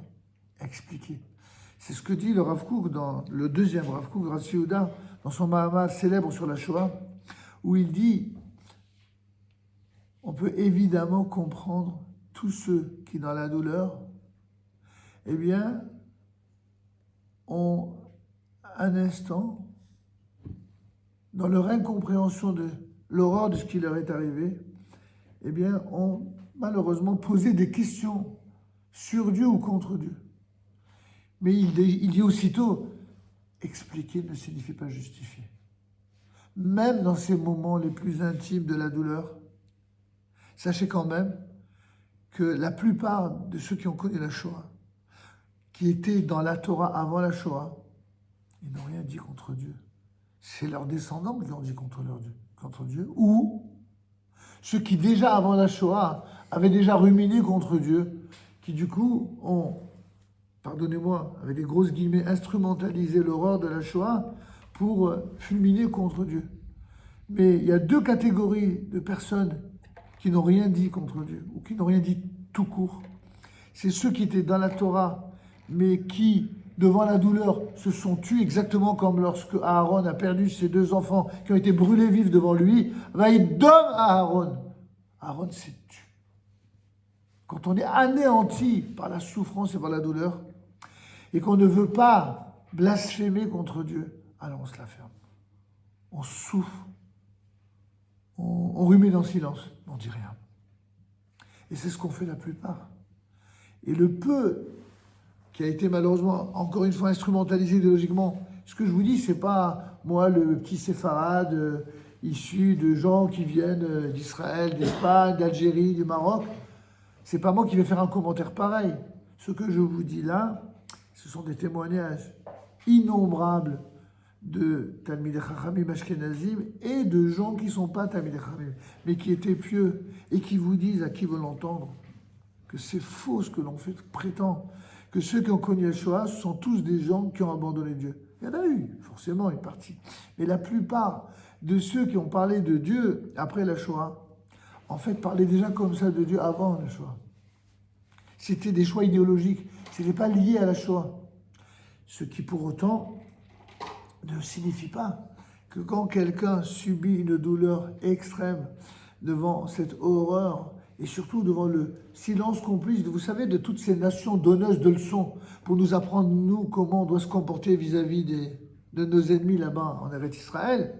[SPEAKER 1] à expliquer. C'est ce que dit le Rav Kook dans le deuxième Rav Kook, Rav Yehuda, dans son Mahamar célèbre sur la Shoah, où il dit on peut évidemment comprendre tous ceux qui, dans la douleur, eh bien, ont un instant, dans leur incompréhension de l'horreur de ce qui leur est arrivé, eh bien, ont malheureusement posé des questions sur Dieu ou contre Dieu. Mais il dit aussitôt, expliquer ne signifie pas justifier. Même dans ces moments les plus intimes de la douleur, sachez quand même que la plupart de ceux qui ont connu la Shoah, qui étaient dans la Torah avant la Shoah, ils n'ont rien dit contre Dieu. C'est leurs descendants qui ont dit contre Dieu, ou ceux qui déjà avant la Shoah avaient déjà ruminé contre Dieu, qui du coup ont, pardonnez-moi, avec des grosses guillemets, instrumentalisé l'horreur de la Shoah pour fulminer contre Dieu. Mais il y a deux catégories de personnes qui n'ont rien dit contre Dieu, ou qui n'ont rien dit tout court. C'est ceux qui étaient dans la Torah, mais qui, devant la douleur, se sont tués exactement comme lorsque Aaron a perdu ses deux enfants qui ont été brûlés vifs devant lui. Vaïdom à Aaron. Aaron s'est tué. Quand on est anéanti par la souffrance et par la douleur, et qu'on ne veut pas blasphémer contre Dieu, alors on se la ferme. On souffre. On rumine en silence. On ne dit rien. Et c'est ce qu'on fait la plupart. Et le peu qui a été malheureusement, encore une fois, instrumentalisé idéologiquement, ce que je vous dis, c'est pas moi, le petit séfarade issu de gens qui viennent d'Israël, d'Espagne, d'Algérie, du Maroc. C'est pas moi qui vais faire un commentaire pareil. Ce que je vous dis là, ce sont des témoignages innombrables de Talmidei Chachamim Ashkenazim et de gens qui ne sont pas Talmidei Chachamim, mais qui étaient pieux et qui vous disent, à qui veut l'entendre, que c'est faux ce que l'on fait prétend, que ceux qui ont connu la Shoah sont tous des gens qui ont abandonné Dieu. Il y en a eu, forcément, une partie. Mais la plupart de ceux qui ont parlé de Dieu après la Shoah, en fait, parlaient déjà comme ça de Dieu avant la Shoah. C'était des choix idéologiques, ce n'était pas lié à la Shoah. Ce qui, pour autant, ne signifie pas que quand quelqu'un subit une douleur extrême devant cette horreur, et surtout devant le silence complice, vous savez, de toutes ces nations donneuses de leçons pour nous apprendre, nous, comment on doit se comporter vis-à-vis de nos ennemis là-bas en Eretz Israël,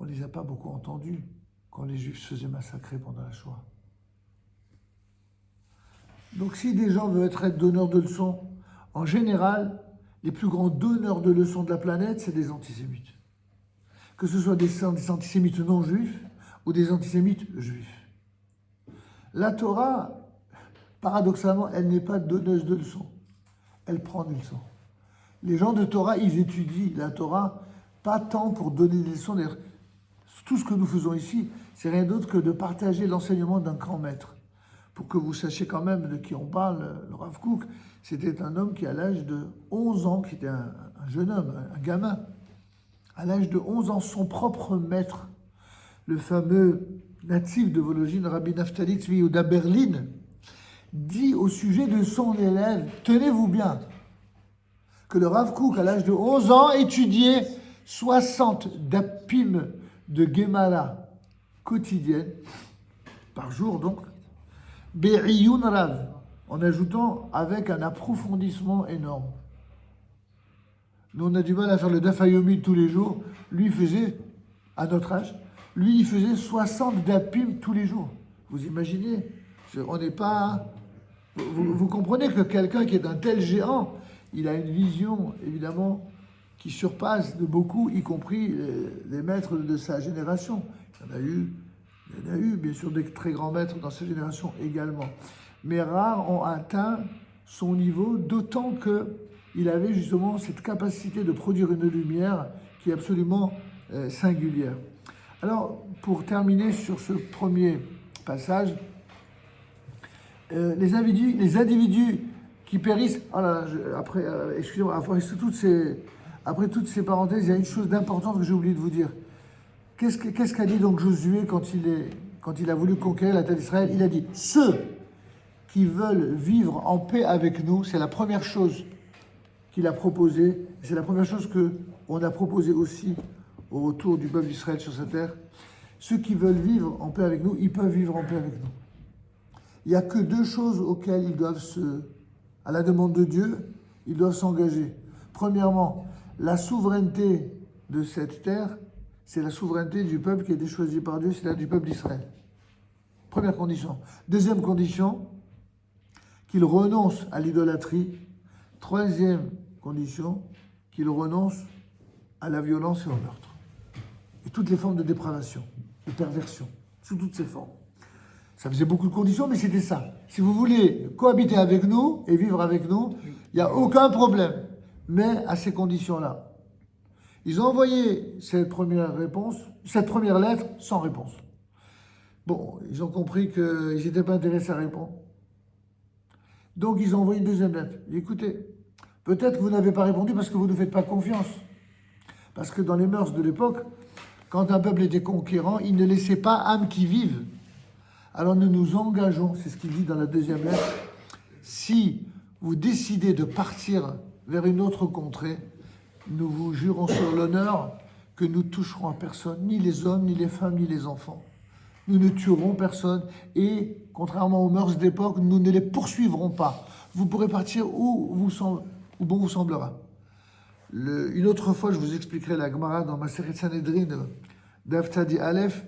[SPEAKER 1] on ne les a pas beaucoup entendus quand les Juifs se faisaient massacrer pendant la Shoah. Donc si des gens veulent être donneurs de leçons, en général, les plus grands donneurs de leçons de la planète, c'est des antisémites. Que ce soit des antisémites non juifs ou des antisémites juifs. La Torah, paradoxalement, elle n'est pas donneuse de leçons. Elle prend des leçons. Les gens de Torah, ils étudient la Torah, pas tant pour donner des leçons. D'ailleurs, Tout ce que nous faisons ici, c'est rien d'autre que de partager l'enseignement d'un grand maître. Pour que vous sachiez quand même de qui on parle, le Rav Kook, c'était un homme qui, à l'âge de 11 ans, qui était un jeune homme, un gamin, à l'âge de 11 ans, son propre maître, le fameux natif de Vologine, Rabbi Naftali Tzvi Yehuda Berlin, dit au sujet de son élève, tenez-vous bien, que le Rav Kook, à l'âge de 11 ans, étudiait 60 dapim de Gemara quotidienne, par jour donc, Be'iyun Rav, en ajoutant avec un approfondissement énorme. Nous, on a du mal à faire le Daf Yomi tous les jours. Lui, il faisait, à notre âge, lui, il faisait 60 dapim tous les jours. Vous imaginez? On n'est pas... Vous comprenez que quelqu'un qui est un tel géant, il a une vision, évidemment, qui surpasse de beaucoup, y compris les maîtres de sa génération. Il y en a eu, bien sûr, des très grands maîtres dans sa génération également. Mais rares ont atteint son niveau, d'autant qu'il avait justement cette capacité de produire une lumière qui est absolument singulière. Alors, pour terminer sur ce premier passage, les individus qui périssent... Oh là là, excusez-moi, après toutes ces parenthèses, il y a une chose d'importante que j'ai oublié de vous dire. Qu'est-ce qu'a dit donc Josué quand il a voulu conquérir la terre d'Israël? Il a dit, ceux qui veulent vivre en paix avec nous, c'est la première chose qu'il a proposée, c'est la première chose qu'on a proposée aussi au retour du peuple d'Israël sur sa terre. Ceux qui veulent vivre en paix avec nous, ils peuvent vivre en paix avec nous. Il n'y a que deux choses auxquelles ils doivent à la demande de Dieu, ils doivent s'engager. Premièrement, la souveraineté de cette terre, c'est la souveraineté du peuple qui a été choisi par Dieu, c'est-à-dire du peuple d'Israël. Première condition. Deuxième condition, qu'il renonce à l'idolâtrie. Troisième condition, qu'il renonce à la violence et au meurtre. Et toutes les formes de dépravation, de perversion, sous toutes ces formes. Ça faisait beaucoup de conditions, mais c'était ça. Si vous voulez cohabiter avec nous et vivre avec nous, il n'y a aucun problème. Mais à ces conditions-là. Ils ont envoyé cette première lettre sans réponse. Bon, ils ont compris qu'ils n'étaient pas intéressés à répondre. Donc ils ont envoyé une deuxième lettre. Écoutez, peut-être que vous n'avez pas répondu parce que vous ne faites pas confiance. Parce que dans les mœurs de l'époque, quand un peuple était conquérant, il ne laissait pas âme qui vive. Alors nous nous engageons, c'est ce qu'il dit dans la deuxième lettre, si vous décidez de partir vers une autre contrée, nous vous jurons sur l'honneur que nous toucherons à personne, ni les hommes, ni les femmes, ni les enfants. Nous ne tuerons personne et, contrairement aux mœurs d'époque, nous ne les poursuivrons pas. Vous pourrez partir où bon vous semblera. Une autre fois, je vous expliquerai la Gemara dans Maseret Sanhedrin d'Aftadi Aleph,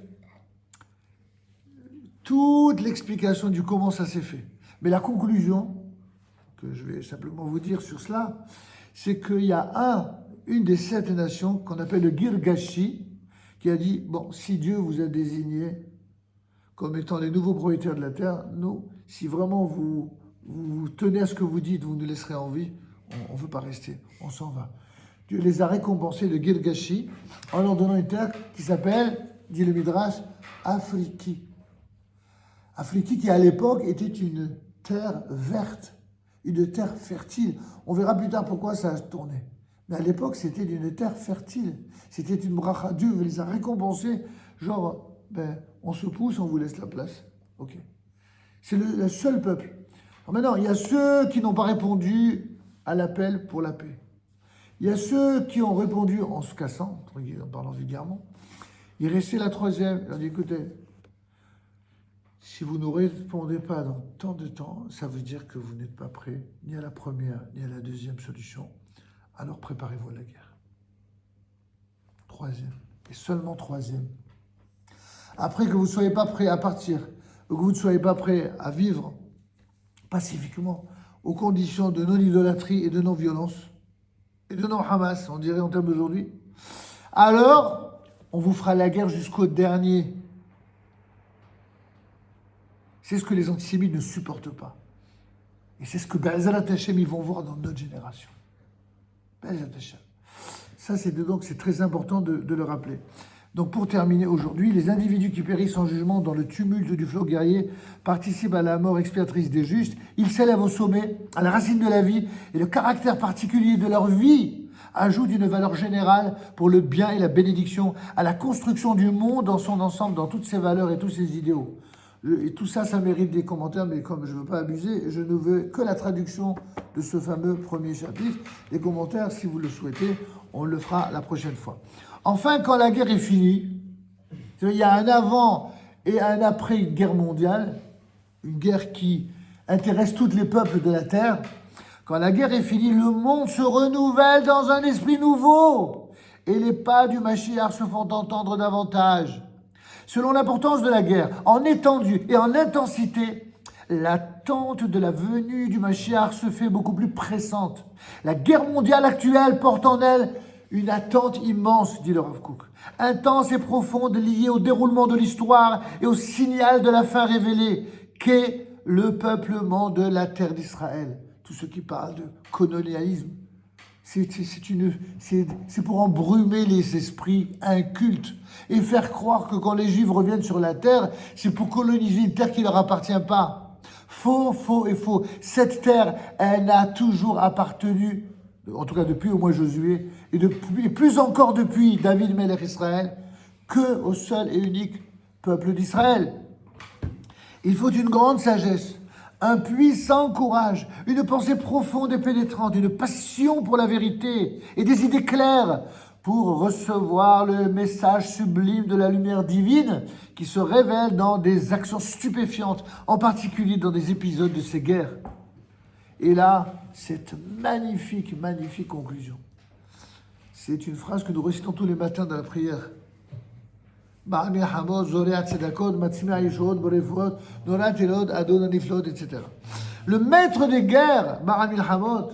[SPEAKER 1] toute l'explication du comment ça s'est fait. Mais la conclusion, que je vais simplement vous dire sur cela, c'est qu'il y a une des 7 nations qu'on appelle le Girgashi, qui a dit, bon, si Dieu vous a désigné comme étant les nouveaux propriétaires de la terre, nous, si vraiment vous tenez à ce que vous dites, vous nous laisserez en vie, on ne veut pas rester, on s'en va. Dieu les a récompensés de Girgashi en leur donnant une terre qui s'appelle, dit le Midrash, Afriki. Afriki qui à l'époque était une terre verte, une terre fertile. On verra plus tard pourquoi ça a tourné. Mais à l'époque, c'était une terre fertile. C'était une bracha. Dieu les a récompensés, genre, on se pousse, on vous laisse la place. Ok. C'est le seul peuple. Alors maintenant, il y a ceux qui n'ont pas répondu à l'appel pour la paix. Il y a ceux qui ont répondu en se cassant, en parlant vulgairement. Il restait la troisième. Il a dit, écoutez, si vous ne répondez pas dans tant de temps, ça veut dire que vous n'êtes pas prêt ni à la première ni à la deuxième solution. Alors préparez-vous à la guerre. Troisième. Et seulement troisième. Après que vous ne soyez pas prêt à partir, que vous ne soyez pas prêt à vivre pacifiquement, aux conditions de non-idolâtrie et de non-violence, et de non-Hamas, on dirait en termes d'aujourd'hui, alors on vous fera la guerre jusqu'au dernier. C'est ce que les antisémites ne supportent pas. Et c'est ce que Be'ezrat Hashem, ils vont voir dans notre génération. Be'ezrat Hashem. Ça, c'est très important de le rappeler. Donc pour terminer aujourd'hui, les individus qui périssent en jugement dans le tumulte du flot guerrier participent à la mort expiatrice des justes. Ils s'élèvent au sommet, à la racine de la vie, et le caractère particulier de leur vie ajoute une valeur générale pour le bien et la bénédiction, à la construction du monde dans son ensemble, dans toutes ses valeurs et tous ses idéaux. Et tout ça, ça mérite des commentaires, mais comme je ne veux pas abuser, je ne veux que la traduction de ce fameux premier chapitre. Les commentaires, si vous le souhaitez, on le fera la prochaine fois. Enfin, quand la guerre est finie, il y a un avant et un après une guerre mondiale, une guerre qui intéresse tous les peuples de la terre. Quand la guerre est finie, le monde se renouvelle dans un esprit nouveau et les pas du Mashiach se font entendre davantage. Selon l'importance de la guerre, en étendue et en intensité, l'attente de la venue du Mashiach se fait beaucoup plus pressante. La guerre mondiale actuelle porte en elle une attente immense, dit le Rav Kook, intense et profonde, liée au déroulement de l'histoire et au signal de la fin révélée, qu'est le peuplement de la terre d'Israël. Tous ceux qui parlent de colonialisme, c'est pour embrumer les esprits incultes et faire croire que quand les Juifs reviennent sur la terre, c'est pour coloniser une terre qui ne leur appartient pas. Faux, faux et faux. Cette terre, elle n'a toujours appartenu, en tout cas depuis au moins Josué, et plus encore depuis David Melech Israël, que au seul et unique peuple d'Israël. Il faut une grande sagesse, un puissant courage, une pensée profonde et pénétrante, une passion pour la vérité et des idées claires pour recevoir le message sublime de la lumière divine qui se révèle dans des actions stupéfiantes, en particulier dans des épisodes de ces guerres. Et là, cette magnifique, magnifique conclusion. C'est une phrase que nous récitons tous les matins dans la prière. Le maître des guerres, Baral Milhamot,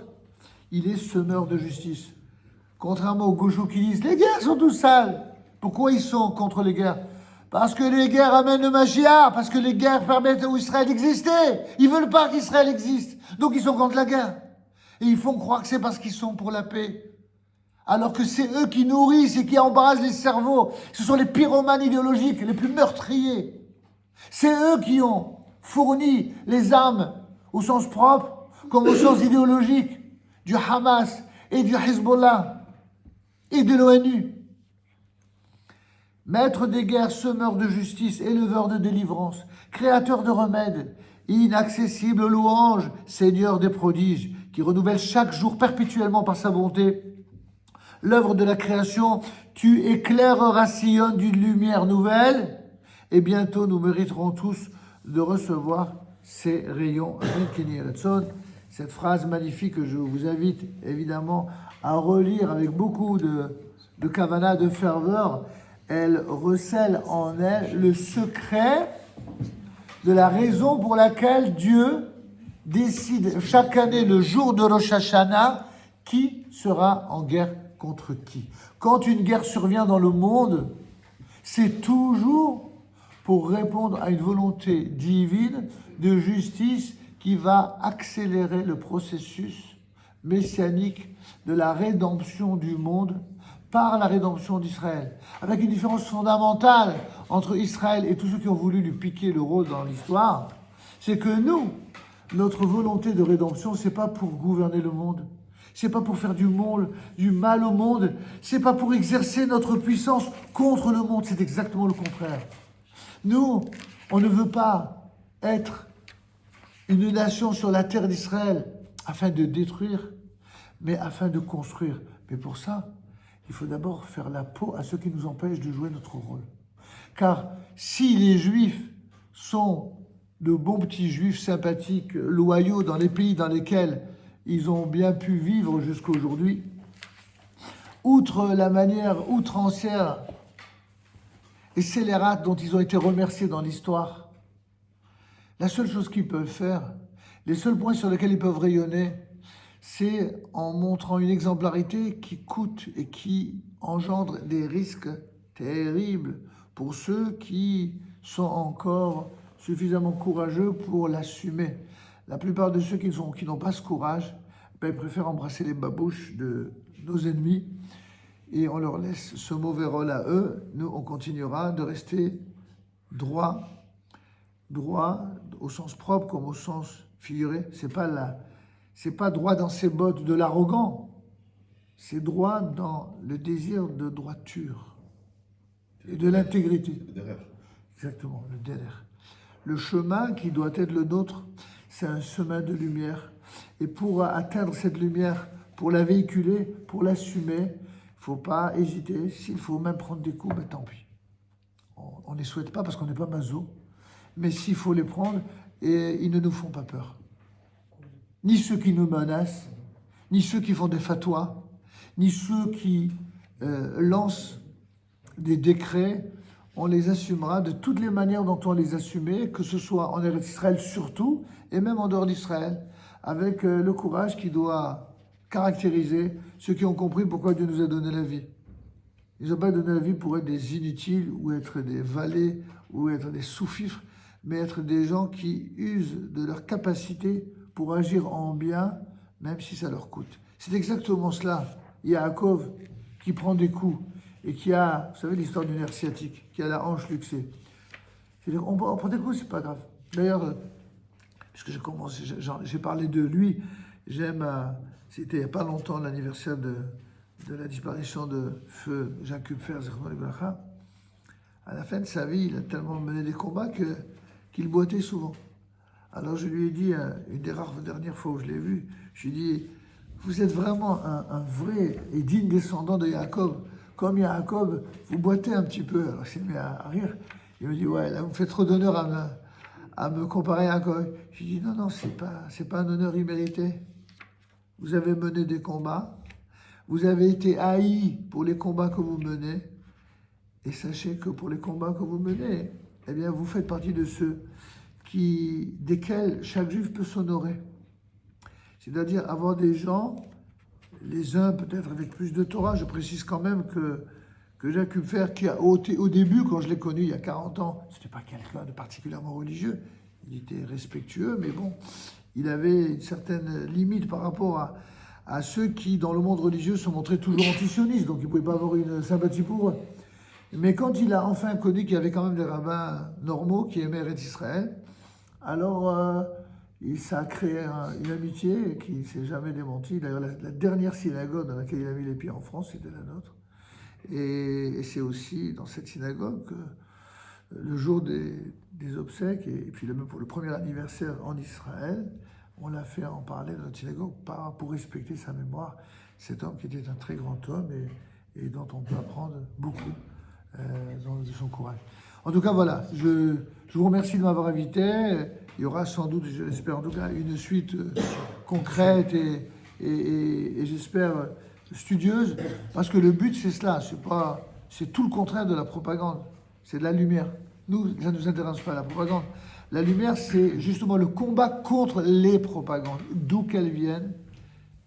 [SPEAKER 1] il est semeur de justice. Contrairement aux gauchos qui disent les guerres sont tout sales. Pourquoi ils sont contre les guerres? Parce que les guerres amènent le Mashiach, parce que les guerres permettent à Israël d'exister. Ils veulent pas qu'Israël existe, donc ils sont contre la guerre. Et ils font croire que c'est parce qu'ils sont pour la paix. Alors que c'est eux qui nourrissent et qui embrasent les cerveaux. Ce sont les pyromanes idéologiques les plus meurtriers. C'est eux qui ont fourni les armes au sens propre comme au sens idéologique du Hamas et du Hezbollah et de l'ONU. Maître des guerres, semeur de justice, éleveur de délivrance, créateur de remèdes, inaccessible aux louanges, Seigneur des prodiges, qui renouvelle chaque jour perpétuellement par sa bonté l'œuvre de la création, tu éclaireras Sion d'une lumière nouvelle, et bientôt nous mériterons tous de recevoir ces rayons. Cette phrase magnifique que je vous invite évidemment à relire avec beaucoup de kavana, de ferveur, elle recèle en elle le secret de la raison pour laquelle Dieu décide chaque année, le jour de Rosh Hashanah, qui sera en guerre contre qui. Quand une guerre survient dans le monde, c'est toujours pour répondre à une volonté divine de justice qui va accélérer le processus messianique de la rédemption du monde par la rédemption d'Israël. Avec une différence fondamentale entre Israël et tous ceux qui ont voulu lui piquer le rôle dans l'histoire, c'est que nous, notre volonté de rédemption, c'est pas pour gouverner le monde. C'est pas pour faire du mal au monde. C'est pas pour exercer notre puissance contre le monde. C'est exactement le contraire. Nous, on ne veut pas être une nation sur la terre d'Israël afin de détruire, mais afin de construire. Mais pour ça, il faut d'abord faire la peau à ceux qui nous empêchent de jouer notre rôle. Car si les Juifs sont de bons petits Juifs sympathiques, loyaux dans les pays dans lesquels ils ont bien pu vivre jusqu'à aujourd'hui, outre la manière outrancière et scélérate dont ils ont été remerciés dans l'histoire, la seule chose qu'ils peuvent faire, les seuls points sur lesquels ils peuvent rayonner, c'est en montrant une exemplarité qui coûte et qui engendre des risques terribles pour ceux qui sont encore suffisamment courageux pour l'assumer. La plupart de ceux qui n'ont pas ce courage, ils préfèrent embrasser les babouches de nos ennemis et on leur laisse ce mauvais rôle à eux. Nous, on continuera de rester droit au sens propre comme au sens figuré. C'est pas droit dans ses bottes de l'arrogant, c'est droit dans le désir de droiture et de l'intégrité.
[SPEAKER 3] Le derrière.
[SPEAKER 1] Exactement, le derrière. Le chemin qui doit être le nôtre, c'est un chemin de lumière. Et pour atteindre cette lumière, pour la véhiculer, pour l'assumer, il ne faut pas hésiter. S'il faut même prendre des coups, ben tant pis. On ne les souhaite pas parce qu'on n'est pas maso. Mais s'il faut les prendre, et ils ne nous font pas peur. Ni ceux qui nous menacent, ni ceux qui font des fatwas, ni ceux qui lancent des décrets. On les assumera de toutes les manières dont on les assumait, que ce soit en Israël surtout, et même en dehors d'Israël, avec le courage qui doit caractériser ceux qui ont compris pourquoi Dieu nous a donné la vie. Ils n'ont pas donné la vie pour être des inutiles, ou être des valets, ou être des sous-fifres, mais être des gens qui usent de leur capacité pour agir en bien, même si ça leur coûte. C'est exactement cela. Yaakov qui prend des coups, et qui a, vous savez l'histoire du nerf sciatique, qui a la hanche luxée. C'est-à-dire, on prend des coups, c'est pas grave. D'ailleurs, puisque j'ai parlé de lui, c'était il n'y a pas longtemps l'anniversaire de la disparition de feu Jacques Kupfer, à la fin de sa vie, il a tellement mené des combats qu'il boitait souvent. Alors je lui ai dit, une des rares dernières fois où je l'ai vu, je lui ai dit, vous êtes vraiment un vrai et digne descendant de Yaakov. Comme Yaakov, vous boitez un petit peu. Alors il s'est mis à rire. Il me dit, ouais, là, vous me faites trop d'honneur à me comparer à Yaakov. Je lui ai dit, non, c'est pas un honneur immérité. Vous avez mené des combats. Vous avez été haï pour les combats que vous menez. Et sachez que pour les combats que vous menez, eh bien, vous faites partie de ceux desquels chaque juif peut s'honorer. C'est-à-dire avoir des gens, les uns peut-être avec plus de Torah. Je précise quand même que Jacques Kupfer, qui au début, quand je l'ai connu il y a 40 ans, ce n'était pas quelqu'un de particulièrement religieux. Il était respectueux, mais bon, il avait une certaine limite par rapport à ceux qui, dans le monde religieux, se montraient toujours antisionistes, donc il ne pouvait pas avoir une sympathie pour eux. Mais quand il a enfin connu qu'il y avait quand même des rabbins normaux qui aimaient Eretz Israël, alors ça a créé une amitié qui ne s'est jamais démentie. D'ailleurs, la dernière synagogue dans laquelle il a mis les pieds en France, c'était la nôtre. Et c'est aussi dans cette synagogue que le jour des obsèques, et puis même pour le premier anniversaire en Israël, on l'a fait en parler dans notre synagogue pour respecter sa mémoire. Cet homme qui était un très grand homme et dont on peut apprendre beaucoup de son courage. En tout cas, voilà, je vous remercie de m'avoir invité. Il y aura sans doute, je l'espère en tout cas, une suite concrète et j'espère studieuse, parce que le but c'est cela, c'est tout le contraire de la propagande, c'est de la lumière. Nous, ça ne nous intéresse pas la propagande. La lumière, c'est justement le combat contre les propagandes, d'où qu'elles viennent,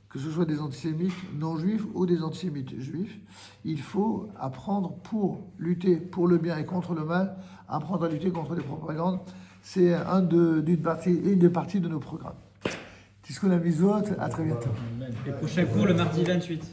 [SPEAKER 1] que ce soit des antisémites non-juifs ou des antisémites juifs. Il faut apprendre pour lutter pour le bien et contre le mal, apprendre à lutter contre les propagandes. C'est une des parties de nos programmes. Tiskou la bisouette, à très bientôt.
[SPEAKER 4] Les prochains cours le mardi 28.